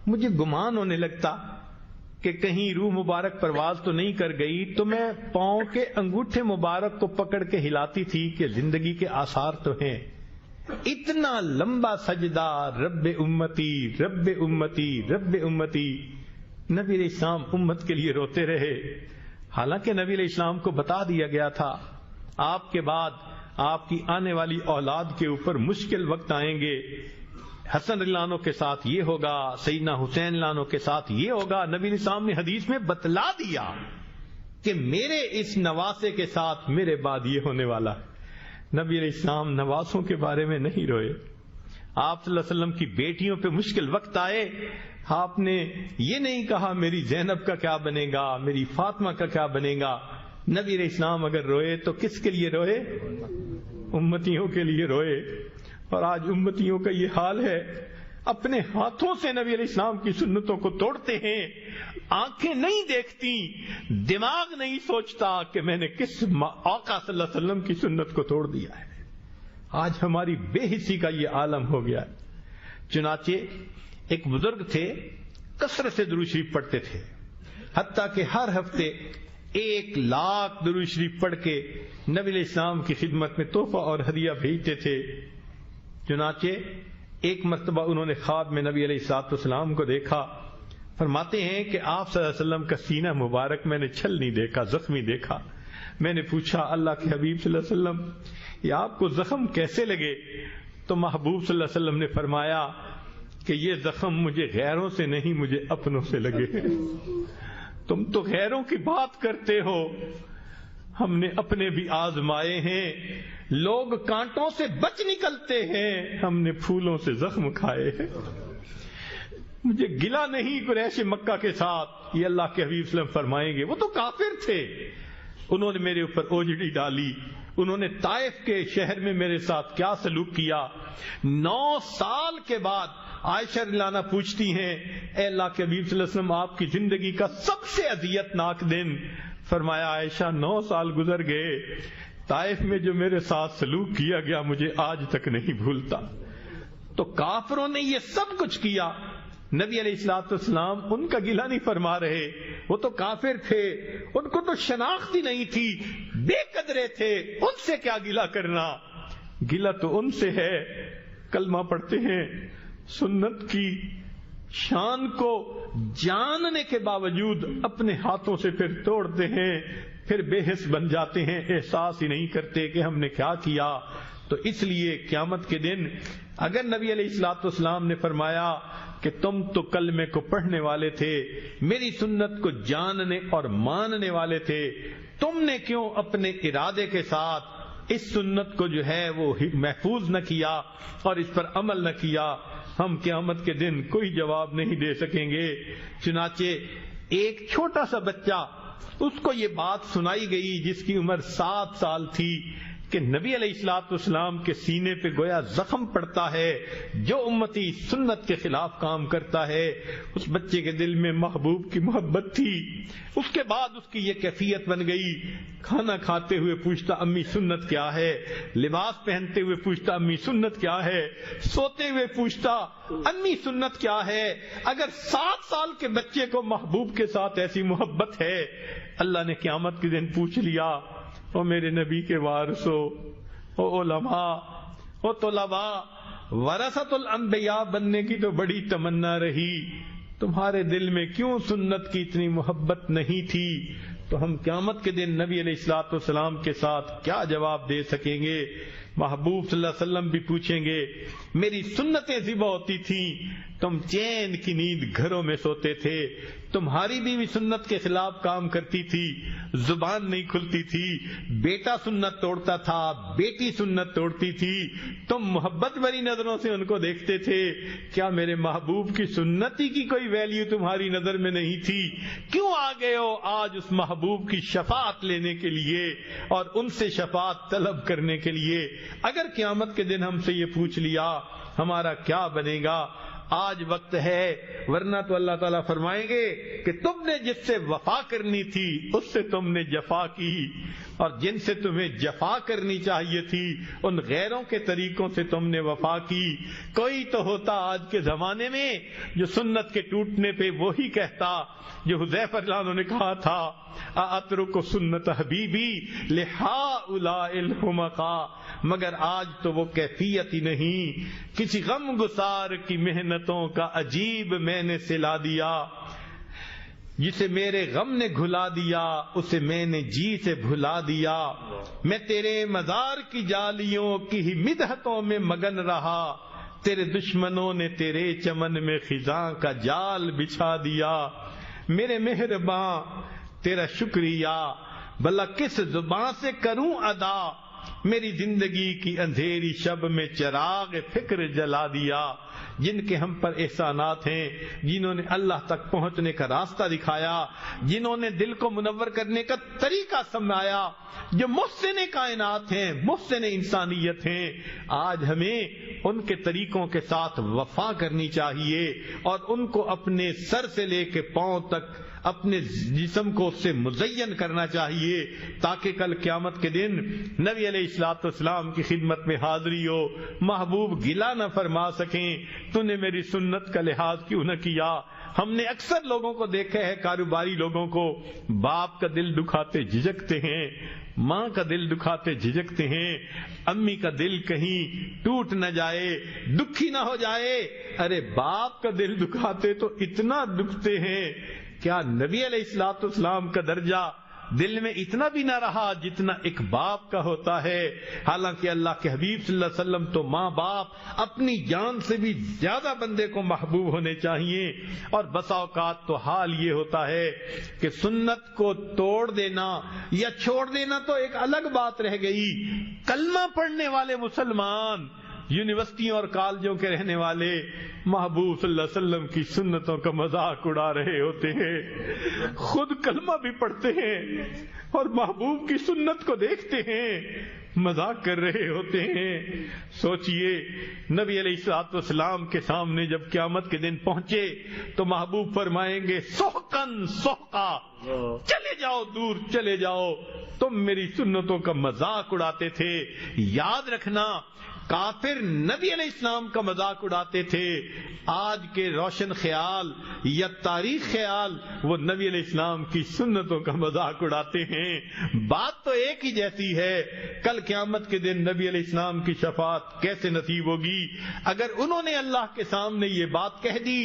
مجھے گمان ہونے لگتا کہ کہیں روح مبارک پرواز تو نہیں کر گئی، تو میں پاؤں کے انگوٹھے مبارک کو پکڑ کے ہلاتی تھی کہ زندگی کے آثار تو ہیں۔ اتنا لمبا سجدہ، رب امتی رب امتی رب امتی، نبی علیہ السلام امت کے لیے روتے رہے، حالانکہ نبی علیہ السلام کو بتا دیا گیا تھا آپ کے بعد آپ کی آنے والی اولاد کے اوپر مشکل وقت آئیں گے، حسن رضی اللہ عنہ کے ساتھ یہ ہوگا، سیدنا حسین رضی اللہ عنہ کے ساتھ یہ ہوگا۔ نبی علیہ السلام نے حدیث میں بتلا دیا کہ میرے اس نواسے کے ساتھ میرے بعد یہ ہونے والا ہے۔ نبی علیہ السلام نواسوں کے بارے میں نہیں روئے۔ آپ صلی اللہ علیہ وسلم کی بیٹیوں پہ مشکل وقت آئے، آپ نے یہ نہیں کہا میری زینب کا کیا بنے گا، میری فاطمہ کا کیا بنے گا۔ نبی علیہ السلام اگر روئے تو کس کے لیے روئے؟ امتیوں کے لیے روئے۔ اور آج امتیوں کا یہ حال ہے، اپنے ہاتھوں سے نبی علیہ السلام کی سنتوں کو توڑتے ہیں، آنکھیں نہیں دیکھتی، دماغ نہیں سوچتا کہ میں نے کس آقا صلی اللہ علیہ وسلم کی سنت کو توڑ دیا ہے۔ آج ہماری بے حسی کا یہ عالم ہو گیا ہے۔ چنانچہ ایک بزرگ تھے، کثرت سے درود شریف پڑھتے تھے، حتیٰ کہ ہر ہفتے 1,00,000 درود شریف پڑھ کے نبی علیہ السلام کی خدمت میں تحفہ اور ہدیہ بھیجتے تھے۔ چنانچہ ایک مرتبہ انہوں نے خواب میں نبی علیہ الصلوۃ والسلام کو دیکھا، فرماتے ہیں کہ آپ صلی اللہ علیہ وسلم کا سینہ مبارک میں نے چھل نہیں دیکھا، زخمی دیکھا۔ میں نے پوچھا اللہ کے حبیب صلی اللہ علیہ وسلم یہ آپ کو زخم کیسے لگے؟ تو محبوب صلی اللہ علیہ وسلم نے فرمایا کہ یہ زخم مجھے غیروں سے نہیں، مجھے اپنوں سے لگے ہیں۔ تم تو غیروں کی بات کرتے ہو، ہم نے اپنے بھی آزمائے ہیں، لوگ کانٹوں سے بچ نکلتے ہیں، ہم نے پھولوں سے زخم کھائے ہیں۔ مجھے گلا نہیں قریش مکہ کے ساتھ، یہ اللہ کے حبیب صلی اللہ علیہ وسلم فرمائیں گے وہ تو کافر تھے، انہوں نے میرے اوپر اوجڑی ڈالی، انہوں نے طائف کے شہر میں میرے ساتھ کیا سلوک کیا۔ 9 سال کے بعد عائشہ رضی اللہ عنہا پوچھتی ہیں اے اللہ کے حبیب صلی اللہ علیہ وسلم آپ کی زندگی کا سب سے اذیت ناک دن؟ فرمایا عائشہ 9 سال گزر گئے، طائف میں جو میرے ساتھ سلوک کیا گیا مجھے آج تک نہیں بھولتا۔ تو کافروں نے یہ سب کچھ کیا، نبی علیہ الصلوۃ والسلام ان کا گلہ نہیں فرما رہے، وہ تو کافر تھے، ان کو تو شناخت ہی نہیں تھی، بے قدرے تھے، ان سے کیا گلہ کرنا؟ گلہ تو ان سے ہے، کلمہ پڑھتے ہیں، سنت کی شان کو جاننے کے باوجود اپنے ہاتھوں سے پھر توڑتے ہیں، پھر بے حس بن جاتے ہیں، احساس ہی نہیں کرتے کہ ہم نے کیا کیا۔ تو اس لیے قیامت کے دن اگر نبی علیہ الصلوۃ والسلام نے فرمایا کہ تم تو کلمے کو پڑھنے والے تھے، میری سنت کو جاننے اور ماننے والے تھے، تم نے کیوں اپنے ارادے کے ساتھ اس سنت کو جو ہے وہ محفوظ نہ کیا اور اس پر عمل نہ کیا؟ ہم قیامت کے دن کوئی جواب نہیں دے سکیں گے۔ چنانچہ ایک چھوٹا سا بچہ، اس کو یہ بات سنائی گئی جس کی عمر 7 سال تھی کہ نبی علیہ الصلوۃ والسلام کے سینے پہ گویا زخم پڑتا ہے، جو امتی سنت کے خلاف کام کرتا ہے۔ اس بچے کے دل میں محبوب کی محبت تھی، اس کے بعد اس کی یہ کیفیت بن گئی، کھانا کھاتے ہوئے پوچھتا امی سنت کیا ہے، لباس پہنتے ہوئے پوچھتا امی سنت کیا ہے، سوتے ہوئے پوچھتا امی سنت کیا ہے۔ اگر 7 سال کے بچے کو محبوب کے ساتھ ایسی محبت ہے، اللہ نے قیامت کے دن پوچھ لیا او میرے نبی کے وارثو، او علماء، او طلباء، ورثۃ الانبیاء بننے کی تو بڑی تمنا رہی، تمہارے دل میں کیوں سنت کی اتنی محبت نہیں تھی؟ تو ہم قیامت کے دن نبی علیہ الصلوۃ والسلام کے ساتھ کیا جواب دے سکیں گے؟ محبوب صلی اللہ علیہ وسلم بھی پوچھیں گے میری سنتیں ذبح ہوتی تھیں، تم چین کی نیند گھروں میں سوتے تھے، تمہاری بیوی سنت کے خلاف کام کرتی تھی، زبان نہیں کھلتی تھی، بیٹا سنت توڑتا تھا، بیٹی سنت توڑتی تھی، تم محبت بھری نظروں سے ان کو دیکھتے تھے، کیا میرے محبوب کی سنتی کی کوئی ویلیو تمہاری نظر میں نہیں تھی؟ کیوں آ گئے ہو آج اس محبوب کی شفاعت لینے کے لیے اور ان سے شفاعت طلب کرنے کے لیے؟ اگر قیامت کے دن ہم سے یہ پوچھ لیا ہمارا کیا بنے گا؟ آج وقت ہے، ورنہ تو اللہ تعالیٰ فرمائیں گے کہ تم نے جس سے وفا کرنی تھی اس سے تم نے جفا کی، اور جن سے تمہیں جفا کرنی چاہیے تھی ان غیروں کے طریقوں سے تم نے وفا کی۔ کوئی تو ہوتا آج کے زمانے میں جو سنت کے ٹوٹنے پہ وہی کہتا جو حذیفہ رضی اللہ عنہ نے کہا تھا، اترک سنت حبیبی لہؤلاء الحمقاء، مگر آج تو وہ کیفیت ہی نہیں۔ کسی غم گسار کی محنتوں کا عجیب میں نے سلا دیا، جسے میرے غم نے گھلا دیا اسے میں نے جی سے بھلا دیا، میں تیرے مزار کی جالیوں کی ہی مدحتوں میں مگن رہا، تیرے دشمنوں نے تیرے چمن میں خزاں کا جال بچھا دیا، میرے مہرباں تیرا شکریہ بھلا کس زبان سے کروں ادا، میری زندگی کی اندھیری شب میں چراغ فکر جلا دیا۔ جن کے ہم پر احسانات ہیں، جنہوں نے اللہ تک پہنچنے کا راستہ دکھایا، جنہوں نے دل کو منور کرنے کا طریقہ سمجھایا، جو محسن کائنات ہیں، محسن انسانیت ہیں، آج ہمیں ان کے طریقوں کے ساتھ وفا کرنی چاہیے اور ان کو اپنے سر سے لے کے پاؤں تک اپنے جسم کو اس سے مزین کرنا چاہیے، تاکہ کل قیامت کے دن نبی علیہ الصلوۃ والسلام کی خدمت میں حاضری ہو، محبوب گلہ نہ فرما سکیں تو نے میری سنت کا لحاظ کیوں نہ کیا۔ ہم نے اکثر لوگوں کو دیکھا ہے، کاروباری لوگوں کو، باپ کا دل دکھاتے جھجکتے ہیں، ماں کا دل دکھاتے جھجکتے ہیں، امی کا دل کہیں ٹوٹ نہ جائے، دکھی نہ ہو جائے، ارے باپ کا دل دکھاتے تو اتنا دکھتے ہیں، کیا نبی علیہ الصلوۃ والسلام کا درجہ دل میں اتنا بھی نہ رہا جتنا ایک باپ کا ہوتا ہے؟ حالانکہ اللہ کے حبیب صلی اللہ علیہ وسلم تو ماں باپ اپنی جان سے بھی زیادہ بندے کو محبوب ہونے چاہیے، اور بسا اوقات تو حال یہ ہوتا ہے کہ سنت کو توڑ دینا یا چھوڑ دینا تو ایک الگ بات رہ گئی، کلمہ پڑھنے والے مسلمان، یونیورسٹیوں اور کالجوں کے رہنے والے محبوب صلی اللہ علیہ وسلم کی سنتوں کا مذاق اڑا رہے ہوتے ہیں، خود کلمہ بھی پڑھتے ہیں اور محبوب کی سنت کو دیکھتے ہیں، مذاق کر رہے ہوتے ہیں۔ سوچئے نبی علیہ الصلوۃ والسلام کے سامنے جب قیامت کے دن پہنچے تو محبوب فرمائیں گے سحقن سحقا، چلے جاؤ دور چلے جاؤ، تم میری سنتوں کا مذاق اڑاتے تھے۔ یاد رکھنا کافر نبی علیہ السلام کا مذاق اڑاتے تھے، آج کے روشن خیال یا تاریخ خیال وہ نبی علیہ السلام کی سنتوں کا مذاق اڑاتے ہیں۔ بات تو ایک ہی جیسی ہے، کل قیامت کے دن نبی علیہ السلام کی شفاعت کیسے نصیب ہوگی اگر انہوں نے اللہ کے سامنے یہ بات کہہ دی،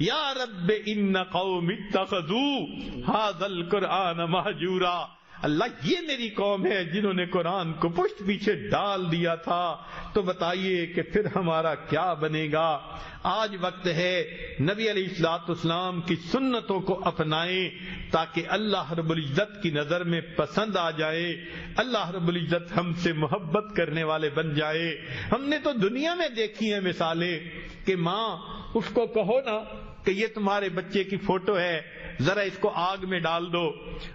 یا رب ان قوم اتخذوا ھذا القرآن مہجورا، اللہ یہ میری قوم ہے جنہوں نے قرآن کو پشت پیچھے ڈال دیا تھا، تو بتائیے کہ پھر ہمارا کیا بنے گا؟ آج وقت ہے نبی علیہ الصلوۃ والسلام کی سنتوں کو اپنائیں تاکہ اللہ رب العزت کی نظر میں پسند آ جائے، اللہ رب العزت ہم سے محبت کرنے والے بن جائے۔ ہم نے تو دنیا میں دیکھی ہیں مثالیں کہ ماں اس کو کہو نا کہ یہ تمہارے بچے کی فوٹو ہے، ذرا اس کو آگ میں ڈال دو،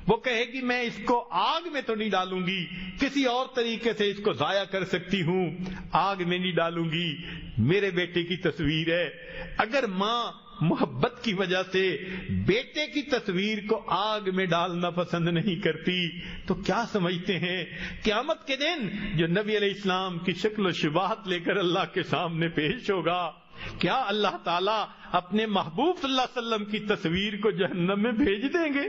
وہ کہے گی میں اس کو آگ میں تو نہیں ڈالوں گی، کسی اور طریقے سے اس کو ضائع کر سکتی ہوں، آگ میں نہیں ڈالوں گی، میرے بیٹے کی تصویر ہے۔ اگر ماں محبت کی وجہ سے بیٹے کی تصویر کو آگ میں ڈالنا پسند نہیں کرتی تو کیا سمجھتے ہیں قیامت کے دن جو نبی علیہ السلام کی شکل و شباہت لے کر اللہ کے سامنے پیش ہوگا، کیا اللہ تعالیٰ اپنے محبوب صلی اللہ علیہ وسلم کی تصویر کو جہنم میں بھیج دیں گے،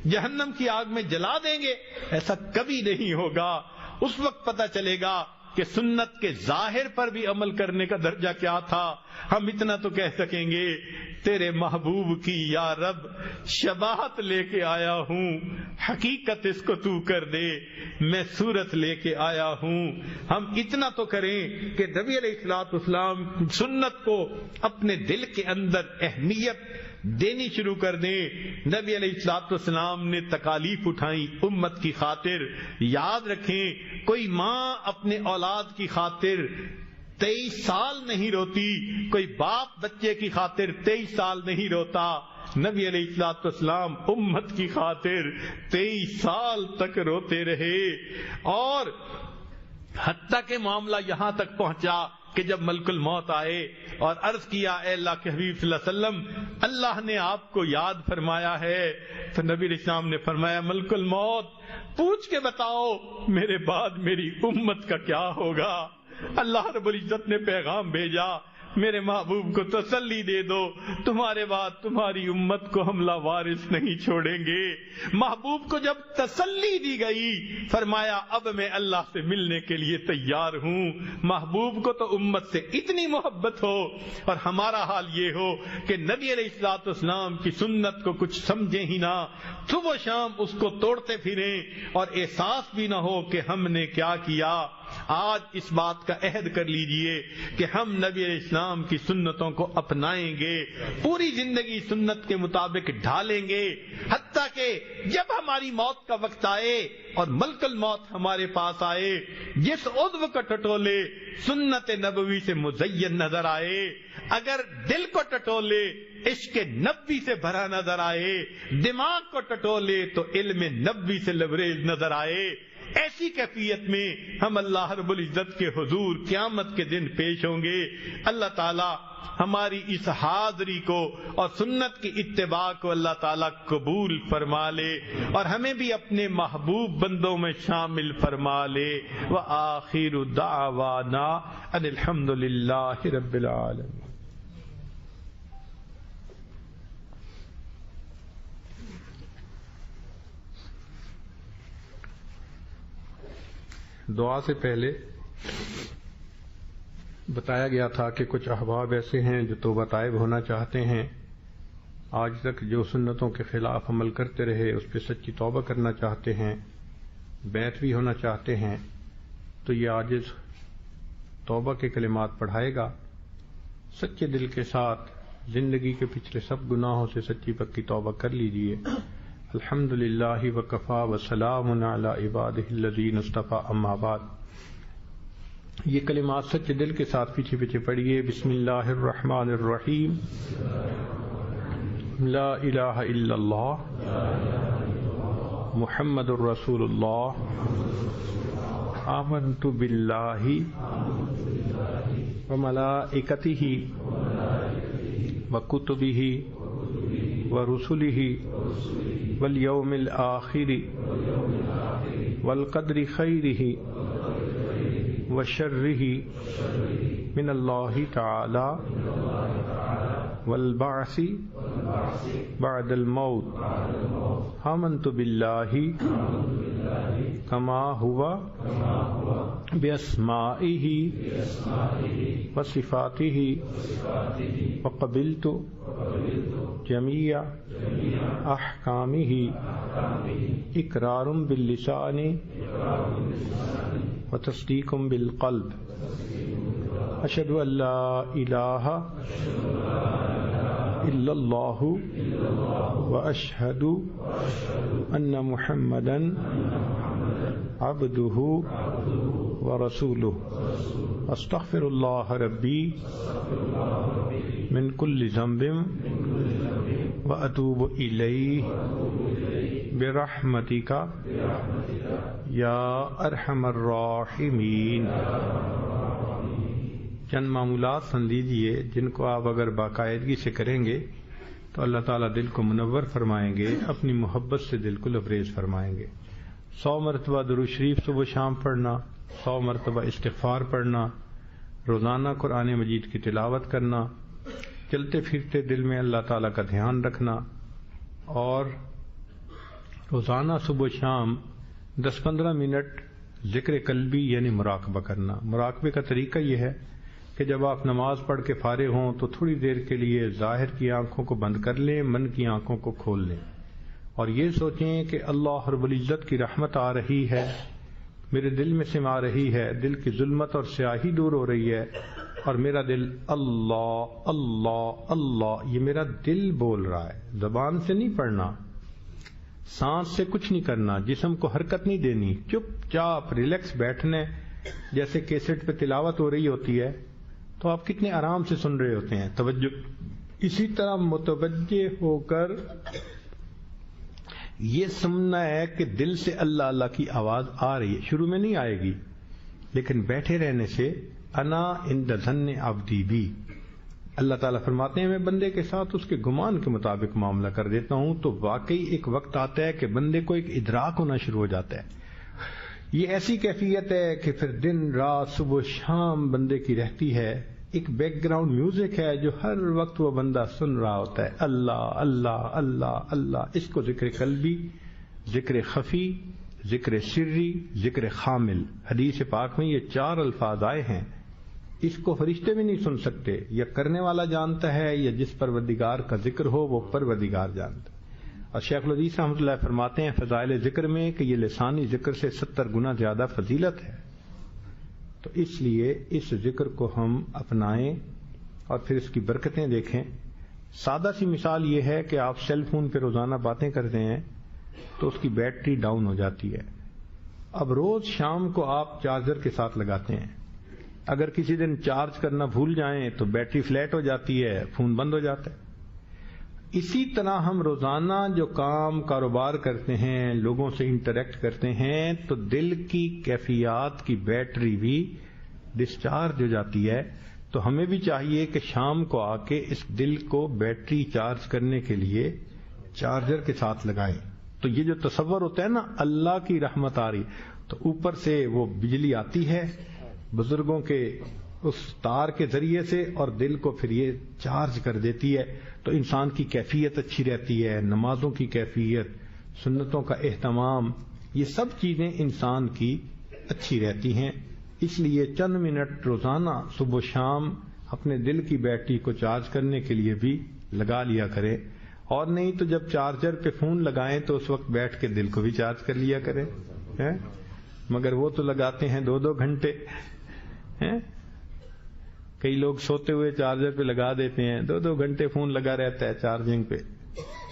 جہنم کی آگ میں جلا دیں گے؟ ایسا کبھی نہیں ہوگا۔ اس وقت پتہ چلے گا کہ سنت کے ظاہر پر بھی عمل کرنے کا درجہ کیا تھا۔ ہم اتنا تو کہہ سکیں گے تیرے محبوب کی یا رب شباہت لے کے آیا ہوں، حقیقت اس کو تو کر دے، میں صورت لے کے آیا ہوں۔ ہم اتنا تو کریں کہ نبی علیہ الصلوۃ والسلام سنت کو اپنے دل کے اندر اہمیت دینی شروع کر دیں۔ نبی علیہ الصلوۃ والسلام نے تکالیف اٹھائیں امت کی خاطر۔ یاد رکھیں، کوئی ماں اپنے اولاد کی خاطر 23 سال نہیں روتی، کوئی باپ بچے کی خاطر 23 سال نہیں روتا۔ نبی علیہ الصلوۃ والسلام امت کی خاطر 23 سال تک روتے رہے، اور حتیٰ کہ معاملہ یہاں تک پہنچا کہ جب ملک الموت آئے اور عرض کیا اے اللہ کے حبیب صلی اللہ علیہ وسلم اللہ نے آپ کو یاد فرمایا ہے، تو نبی علیہ السلام نے فرمایا ملک الموت پوچھ کے بتاؤ میرے بعد میری امت کا کیا ہوگا۔ اللہ رب العزت نے پیغام بھیجا، میرے محبوب کو تسلی دے دو، تمہارے بعد تمہاری امت کو ہم لاوارث نہیں چھوڑیں گے۔ محبوب کو جب تسلی دی گئی، فرمایا اب میں اللہ سے ملنے کے لیے تیار ہوں۔ محبوب کو تو امت سے اتنی محبت ہو اور ہمارا حال یہ ہو کہ نبی علیہ الصلوۃ والسلام کی سنت کو کچھ سمجھیں ہی نہ، صبح و شام اس کو توڑتے پھریں اور احساس بھی نہ ہو کہ ہم نے کیا کیا۔ آج اس بات کا عہد کر لیجئے کہ ہم نبی علیہ السلام کی سنتوں کو اپنائیں گے، پوری زندگی سنت کے مطابق ڈھالیں گے، حتیٰ کہ جب ہماری موت کا وقت آئے اور ملک الموت ہمارے پاس آئے، جس عضو کا ٹٹولے سنت نبوی سے مزین نظر آئے، اگر دل کو ٹٹولے عشق نبوی سے بھرا نظر آئے، دماغ کو ٹٹولے تو علم نبوی سے لبریز نظر آئے، ایسی کیفیت میں ہم اللہ رب العزت کے حضور قیامت کے دن پیش ہوں گے۔ اللہ تعالی ہماری اس حاضری کو اور سنت کی اتباع کو اللہ تعالی قبول فرما لے اور ہمیں بھی اپنے محبوب بندوں میں شامل فرما لے۔ وآخر دعوانا ان الحمد للہ رب العالمین۔ دعا سے پہلے بتایا گیا تھا کہ کچھ احباب ایسے ہیں جو توبہ طائب ہونا چاہتے ہیں، آج تک جو سنتوں کے خلاف عمل کرتے رہے اس پہ سچی توبہ کرنا چاہتے ہیں، بیعت بھی ہونا چاہتے ہیں، تو یہ عاجز توبہ کے کلمات پڑھائے گا، سچے دل کے ساتھ زندگی کے پچھلے سب گناہوں سے سچی پکی توبہ کر لیجئے۔ الحمد للہ وکفا وسلام علی عبادہ الذین اصطفی، اما بعد۔ یہ کلمات سچے دل کے ساتھ پیچھے پیچھے پڑھیے۔ بسم اللہ الرحمن الرحیم۔ لا الہ الا اللہ محمد الرسول اللہ، آمنت باللہ وملائکتہ وکتبہ ورسلہ والیوم الآخر والقدر خیرہ وشرہ من اللہ تعالی والبعث بعد الموت، آمنت باللہ کما ہوا باسمائہ وصفاتہ وقبلت جمیع احکامہ اقرار باللسان وتصدیق بالقلب، اشہد ان لا الہ الا اللہ واشہد ان محمدا عبدہ ورسولہ، استغفر اللہ ربی من کل ذنب واتوب الیہ برحمتک یا ارحم الراحمین۔ چند معمولات سن لیجئے جن کو آپ اگر باقاعدگی سے کریں گے تو اللہ تعالیٰ دل کو منور فرمائیں گے، اپنی محبت سے دل کو لبریز فرمائیں گے۔ 100 مرتبہ درود شریف صبح شام پڑھنا، 100 مرتبہ استغفار پڑھنا، روزانہ قرآن مجید کی تلاوت کرنا، چلتے پھرتے دل میں اللہ تعالیٰ کا دھیان رکھنا، اور روزانہ صبح شام 10-15 منٹ ذکر قلبی یعنی مراقبہ کرنا۔ مراقبے کا طریقہ یہ ہے کہ جب آپ نماز پڑھ کے فارغ ہوں تو تھوڑی دیر کے لیے ظاہر کی آنکھوں کو بند کر لیں، من کی آنکھوں کو کھول لیں اور یہ سوچیں کہ اللہ رب العزت کی رحمت آ رہی ہے، میرے دل میں سما رہی ہے، دل کی ظلمت اور سیاہی دور ہو رہی ہے اور میرا دل اللہ اللہ اللہ، یہ میرا دل بول رہا ہے، زبان سے نہیں پڑھنا، سانس سے کچھ نہیں کرنا، جسم کو حرکت نہیں دینی، چپ چاپ ریلیکس بیٹھنے، جیسے کیسٹ پہ تلاوت ہو رہی ہوتی ہے تو آپ کتنے آرام سے سن رہے ہوتے ہیں، توجہ اسی طرح متوجہ ہو کر یہ سننا ہے کہ دل سے اللہ اللہ کی آواز آ رہی ہے، شروع میں نہیں آئے گی لیکن بیٹھے رہنے سے انا عند ظن عبدی بی، اللہ تعالیٰ فرماتے ہیں میں بندے کے ساتھ اس کے گمان کے مطابق معاملہ کر دیتا ہوں، تو واقعی ایک وقت آتا ہے کہ بندے کو ایک ادراک ہونا شروع ہو جاتا ہے، یہ ایسی کیفیت ہے کہ پھر دن رات صبح شام بندے کی رہتی ہے، ایک بیک گراؤنڈ میوزک ہے جو ہر وقت وہ بندہ سن رہا ہوتا ہے، اللہ اللہ اللہ اللہ، اس کو ذکر قلبی، ذکر خفی، ذکر سری، ذکر خامل، حدیث پاک میں یہ 4 الفاظ آئے ہیں، اس کو فرشتے بھی نہیں سن سکتے، یا کرنے والا جانتا ہے یا جس پروردگار کا ذکر ہو وہ پروردگار جانتا ہے۔ اور شیخ الحدیث رحمۃ اللہ فرماتے ہیں فضائل ذکر میں کہ یہ لسانی ذکر سے 70 گنا زیادہ فضیلت ہے، تو اس لیے اس ذکر کو ہم اپنائیں اور پھر اس کی برکتیں دیکھیں۔ سادہ سی مثال یہ ہے کہ آپ سیل فون پہ روزانہ باتیں کرتے ہیں تو اس کی بیٹری ڈاؤن ہو جاتی ہے، اب روز شام کو آپ چارجر کے ساتھ لگاتے ہیں، اگر کسی دن چارج کرنا بھول جائیں تو بیٹری فلیٹ ہو جاتی ہے، فون بند ہو جاتا ہے۔ اسی طرح ہم روزانہ جو کام کاروبار کرتے ہیں، لوگوں سے انٹریکٹ کرتے ہیں، تو دل کی کیفیات کی بیٹری بھی ڈسچارج ہو جاتی ہے، تو ہمیں بھی چاہیے کہ شام کو آ کے اس دل کو بیٹری چارج کرنے کے لیے چارجر کے ساتھ لگائیں۔ تو یہ جو تصور ہوتا ہے نا اللہ کی رحمت آ رہی، تو اوپر سے وہ بجلی آتی ہے بزرگوں کے اس تار کے ذریعے سے اور دل کو پھر یہ چارج کر دیتی ہے، تو انسان کی کیفیت اچھی رہتی ہے، نمازوں کی کیفیت، سنتوں کا اہتمام، یہ سب چیزیں انسان کی اچھی رہتی ہیں۔ اس لیے چند منٹ روزانہ صبح و شام اپنے دل کی بیٹری کو چارج کرنے کے لیے بھی لگا لیا کریں، اور نہیں تو جب چارجر پہ فون لگائیں تو اس وقت بیٹھ کے دل کو بھی چارج کر لیا کریں، مگر وہ تو لگاتے ہیں 2-2 گھنٹے، کئی لوگ سوتے ہوئے چارجر پہ لگا دیتے ہیں، 2-2 گھنٹے فون لگا رہتا ہے چارجنگ پہ۔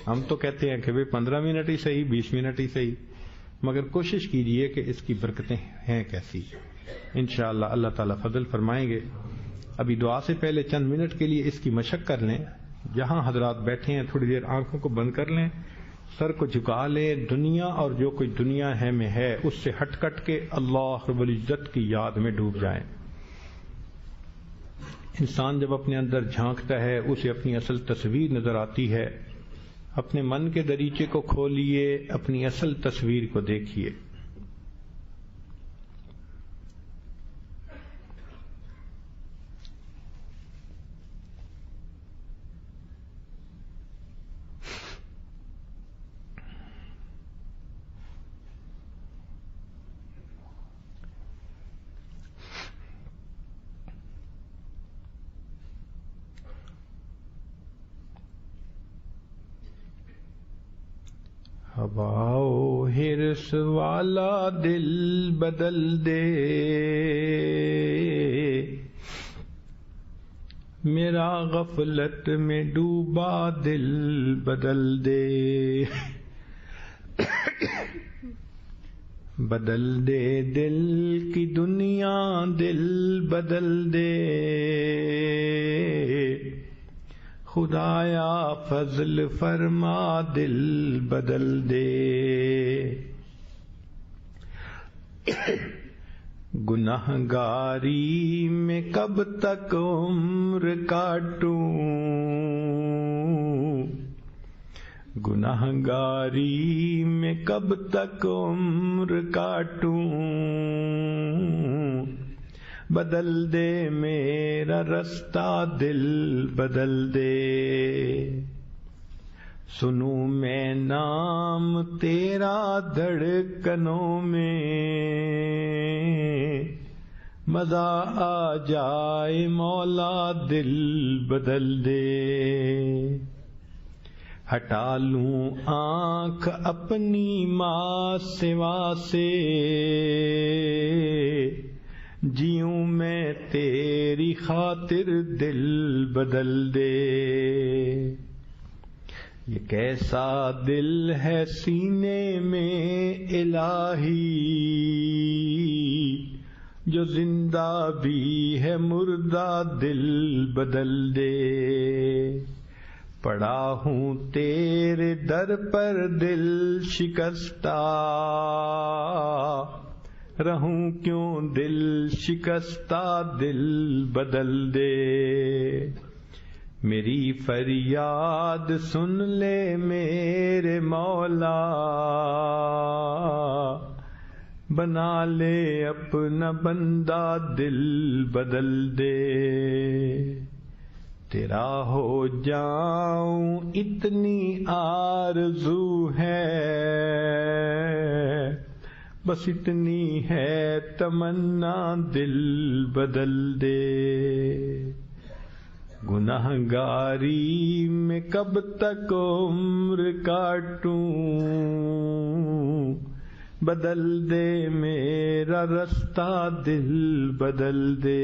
ہم تو کہتے ہیں کہ 15 منٹ ہی صحیح، 20 منٹ ہی صحیح، مگر کوشش کیجئے کہ اس کی برکتیں ہیں کیسی، انشاءاللہ اللہ تعالیٰ فضل فرمائیں گے۔ ابھی دعا سے پہلے چند منٹ کے لیے اس کی مشق کر لیں، جہاں حضرات بیٹھے ہیں تھوڑی دیر آنکھوں کو بند کر لیں، سر کو جھکا لیں، دنیا اور جو کوئی دنیا ہے میں ہے اس سے ہٹ کٹ کے اللہ رب العزت کی یاد میں ڈوب جائیں۔ انسان جب اپنے اندر جھانکتا ہے اسے اپنی اصل تصویر نظر آتی ہے، اپنے من کے دریچے کو کھولیے، اپنی اصل تصویر کو دیکھیے۔ ہواؤ ہرس والا دل بدل دے، میرا غفلت میں ڈوبا دل بدل دے، بدل دے دل کی دنیا دل بدل دے، خدایا فضل فرما دل بدل دے، گنہگاری میں کب تک عمر کاٹوں، گنہگاری میں کب تک عمر کاٹوں، بدل دے میرا رستہ دل بدل دے، سنوں میں نام تیرا دھڑکنوں میں، مزہ آ جائے مولا دل بدل دے، ہٹا لوں آنکھ اپنی ماں سوا سے، جیوں میں تیری خاطر دل بدل دے۔ یہ کیسا دل ہے سینے میں الہی، جو زندہ بھی ہے مردہ دل بدل دے۔ پڑا ہوں تیرے در پر دل شکستہ، رہوں کیوں دل شکستہ دل بدل دے۔ میری فریاد سن لے میرے مولا، بنا لے اپنا بندہ دل بدل دے۔ تیرا ہو جاؤں اتنی آرزو ہے، بس اتنی ہے تمنا دل بدل دے۔ گنہگاری میں کب تک عمر کاٹوں، بدل دے میرا رستہ دل بدل دے۔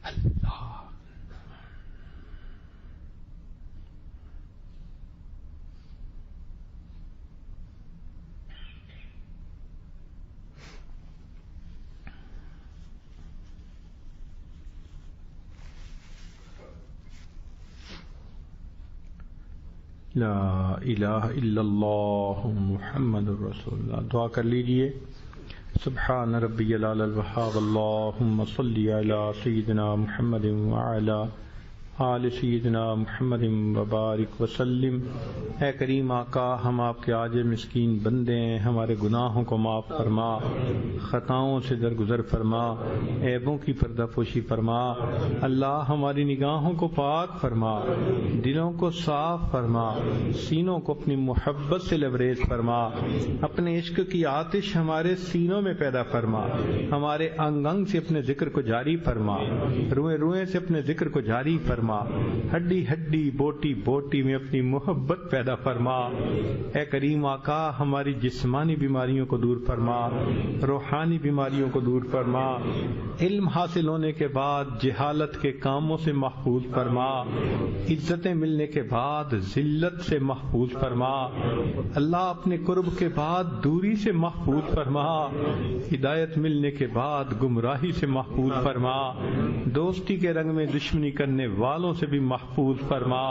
اللہ لا الہ الا اللہ محمد رسول اللہ۔ دعا کر لیجئے۔ سبحان ربی العلی الوہاب، اللہم صلی علی سیدنا محمد وعلی آل سیدنا محمد وبارک وسلم۔ اے کریم آقا، ہم آپ کے عاجز مسکین بندے ہیں، ہمارے گناہوں کو معاف فرما، خطاؤں سے درگزر فرما، عیبوں کی پردہ پوشی فرما۔ اللہ ہماری نگاہوں کو پاک فرما، دلوں کو صاف فرما، سینوں کو اپنی محبت سے لبریز فرما، اپنے عشق کی آتش ہمارے سینوں میں پیدا فرما، ہمارے انگ انگ سے اپنے ذکر کو جاری فرما، روئے روئے سے اپنے ذکر کو جاری فرما، ہڈی ہڈی بوٹی بوٹی میں اپنی محبت پیدا فرما۔ اے کریم آقا، ہماری جسمانی بیماریوں کو دور فرما، روحانی بیماریوں کو دور فرما، علم حاصل ہونے کے بعد جہالت کے کاموں سے محفوظ فرما، عزتیں ملنے کے بعد ذلت سے محفوظ فرما، اللہ اپنے قرب کے بعد دوری سے محفوظ فرما، ہدایت ملنے کے بعد گمراہی سے محفوظ فرما، دوستی کے رنگ میں دشمنی کرنے والوں سے بھی محفوظ فرما،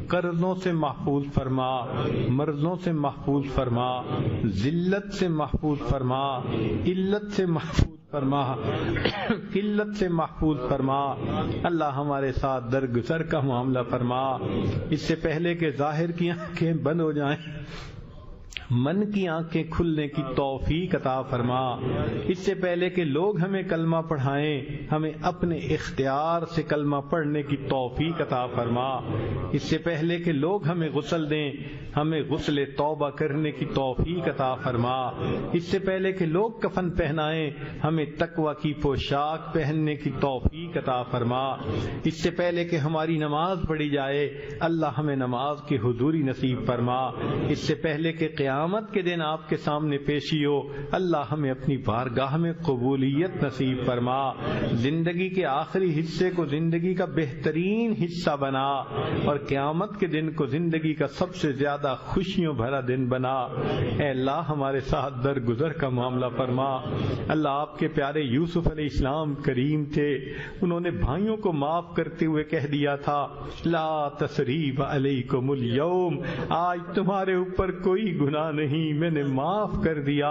قرضوں سے محفوظ فرما، مرضوں سے محفوظ فرما، ذلت سے محفوظ فرما، علت سے محفوظ فرما، قلت سے محفوظ فرما۔ اللہ ہمارے ساتھ درگزر کا معاملہ فرما، اس سے پہلے کہ ظاہر کی آنکھیں بند ہو جائیں، من کی آنکھیں کھلنے کی توفیق عطا فرما۔ اس سے پہلے کہ لوگ ہمیں کلمہ پڑھائیں، ہمیں اپنے اختیار سے کلمہ پڑھنے کی توفیق عطا فرما۔ اس سے پہلے کہ لوگ ہمیں غسل دیں، ہمیں غسل توبہ کرنے کی توفیق عطا فرما۔ اس سے پہلے کہ لوگ کفن پہنائیں، ہمیں تقوی کی پوشاک پہننے کی توفیق عطا فرما۔ اس سے پہلے کہ ہماری نماز پڑھی جائے، اللہ ہمیں نماز کی حضوری نصیب فرما۔ اس سے پہلے کہ قیامت کے دن آپ کے سامنے پیشی ہو، اللہ ہمیں اپنی بارگاہ میں قبولیت نصیب فرما۔ زندگی کے آخری حصے کو زندگی کا بہترین حصہ بنا، اور قیامت کے دن کو زندگی کا سب سے زیادہ خوشیوں بھرا دن بنا۔ اے اللہ ہمارے ساتھ درگزر کا معاملہ فرما۔ اللہ آپ کے پیارے یوسف علیہ السلام کریم تھے، انہوں نے بھائیوں کو معاف کرتے ہوئے کہہ دیا تھا، لا تثریب علیکم اليوم، آج تمہارے اوپر کوئی گناہ نہیں، میں نے معاف کر دیا۔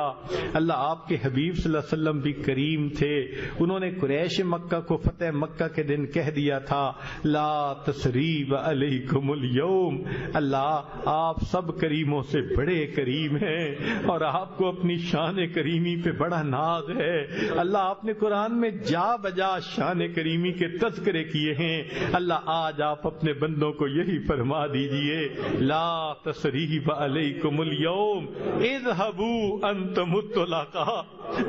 اللہ آپ کے حبیب صلی اللہ علیہ وسلم بھی کریم تھے، انہوں نے قریش مکہ کو فتح مکہ کے دن کہہ دیا تھا، لا تثریب علیکم اليوم۔ اللہ آپ سب کریموں سے بڑے کریم ہیں، اور آپ کو اپنی شان کریمی پہ بڑا ناز ہے۔ اللہ آپ نے قرآن میں جا بجا شان کریمی کے تذکرے کیے ہیں، اللہ آج آپ اپنے بندوں کو یہی فرما دیجئے، لا تثریب علیکم اليوم، قوم اذهبوا انتم الطلقاء،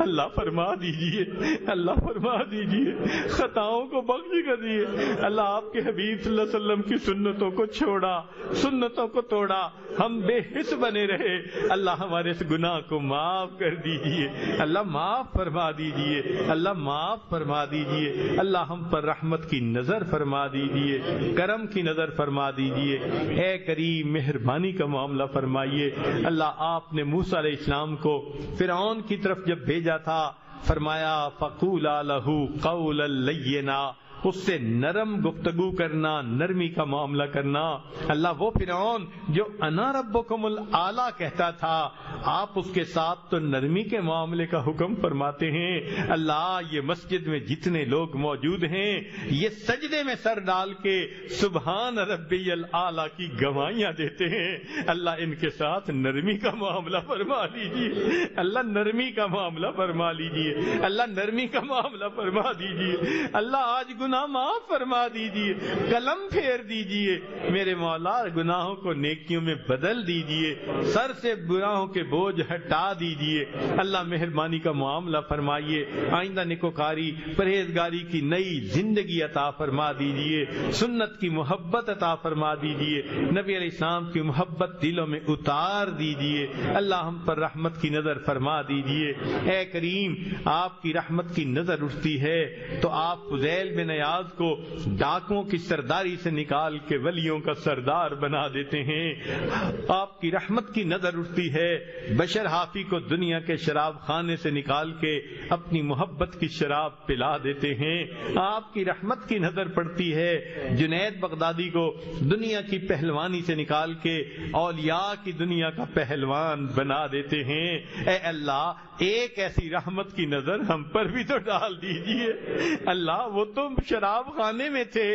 اللہ فرما دیجئے، اللہ فرما دیجئے، خطاؤں کو بخش کر دیے۔ اللہ آپ کے حبیب صلی اللہ علیہ وسلم کی سنتوں کو چھوڑا، سنتوں کو توڑا، ہم بے حس بنے رہے، اللہ ہمارے اس گناہ کو معاف کر دیجئے، اللہ معاف فرما دیجئے، اللہ معاف فرما دیجئے، اللہ ہم پر رحمت کی نظر فرما دیجئے، کرم کی نظر فرما دیجئے، اے کریم مہربانی کا معاملہ فرمائیے۔ اللہ آپ نے موسیٰ علیہ السلام کو فرعون کی طرف جب بھیجا تھا فرمایا فَقُولَا لَهُ قَوْلًا لَيِّنًا، اس سے نرم گفتگو کرنا، نرمی کا معاملہ کرنا۔ اللہ وہ فرعون جو انا ربکم الاعلی کہتا تھا، آپ اس کے ساتھ تو نرمی کے معاملے کا حکم فرماتے ہیں۔ اللہ یہ مسجد میں جتنے لوگ موجود ہیں یہ سجدے میں سر ڈال کے سبحان ربی الاعلی کی گواہیاں دیتے ہیں، اللہ ان کے ساتھ نرمی کا معاملہ فرما لیجیے، اللہ نرمی کا معاملہ فرما لیجیے، اللہ نرمی کا معاملہ فرما دیجیے، اللہ آج گناہ معاف فرما دیجیے، قلم پھیر دیجیے، میرے مولا گناہوں کو نیکیوں میں بدل دیجیے، سر سے گناہوں کے بوجھ ہٹا دیجیے، اللہ مہربانی کا معاملہ فرمائیے، آئندہ نکوکاری پرہیزگاری کی نئی زندگی عطا فرما دیجیے، سنت کی محبت عطا فرما دیجیے، نبی علیہ السلام کی محبت دلوں میں اتار دیجیے، اللہ ہم پر رحمت کی نظر فرما دیجیے۔ اے کریم آپ کی رحمت کی نظر اٹھتی ہے تو آپ فضیل بن عیاض کو ڈاکوں کی سرداری سے نکال کے ولیوں کا سردار بنا دیتے ہیں، آپ کی رحمت کی نظر اٹھتی ہے بشر حافی کو دنیا کے شراب خانے سے نکال کے اپنی محبت کی شراب پلا دیتے ہیں، آپ کی رحمت کی نظر پڑتی ہے جنید بغدادی کو دنیا کی پہلوانی سے نکال کے اولیاء کی دنیا کا پہلوان بنا دیتے ہیں۔ اے اللہ ایک ایسی رحمت کی نظر ہم پر بھی تو ڈال دیجئے، اللہ وہ تو شراب خانے میں تھے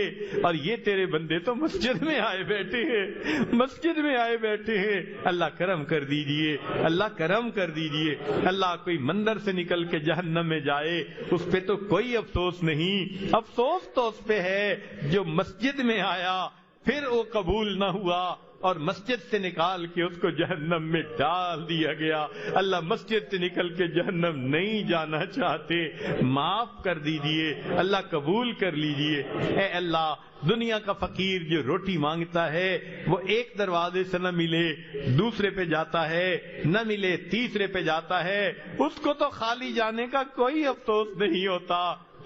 اور یہ تیرے بندے تو مسجد میں آئے بیٹھے ہیں، مسجد میں آئے بیٹھے ہیں، اللہ کرم کر دیجئے، اللہ کرم کر دیجئے۔ اللہ کوئی مندر سے نکل کے جہنم میں جائے اس پہ تو کوئی افسوس نہیں، افسوس تو اس پہ ہے جو مسجد میں آیا پھر وہ قبول نہ ہوا اور مسجد سے نکال کے اس کو جہنم میں ڈال دیا گیا۔ اللہ مسجد سے نکل کے جہنم نہیں جانا چاہتے، معاف کر دیجئے، اللہ قبول کر لیجئے۔ اے اللہ دنیا کا فقیر جو روٹی مانگتا ہے وہ ایک دروازے سے نہ ملے دوسرے پہ جاتا ہے، نہ ملے تیسرے پہ جاتا ہے، اس کو تو خالی جانے کا کوئی افسوس نہیں ہوتا۔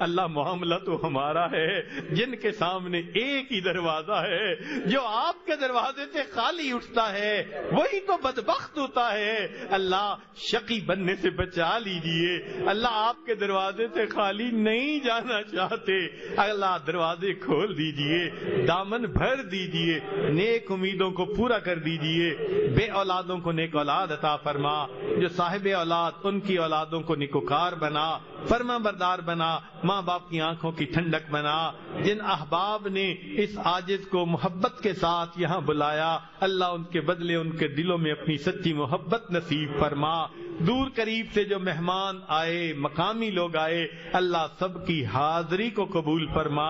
اللہ معاملہ تو ہمارا ہے جن کے سامنے ایک ہی دروازہ ہے، جو آپ کے دروازے سے خالی اٹھتا ہے وہی تو بدبخت ہوتا ہے۔ اللہ شقی بننے سے بچا لیجئے، اللہ آپ کے دروازے سے خالی نہیں جانا چاہتے، اللہ دروازے کھول دیجئے، دامن بھر دیجئے، نیک امیدوں کو پورا کر دیجئے، بے اولادوں کو نیک اولاد عطا فرما، جو صاحب اولاد ان کی اولادوں کو نیکوکار بنا، فرما بردار بنا، ماں باپ کی آنکھوں کی ٹھنڈک بنا، جن احباب نے اس عاجز کو محبت کے ساتھ یہاں بلایا اللہ ان کے بدلے ان کے دلوں میں اپنی سچی محبت نصیب فرما۔ دور قریب سے جو مہمان آئے، مقامی لوگ آئے، اللہ سب کی حاضری کو قبول فرما۔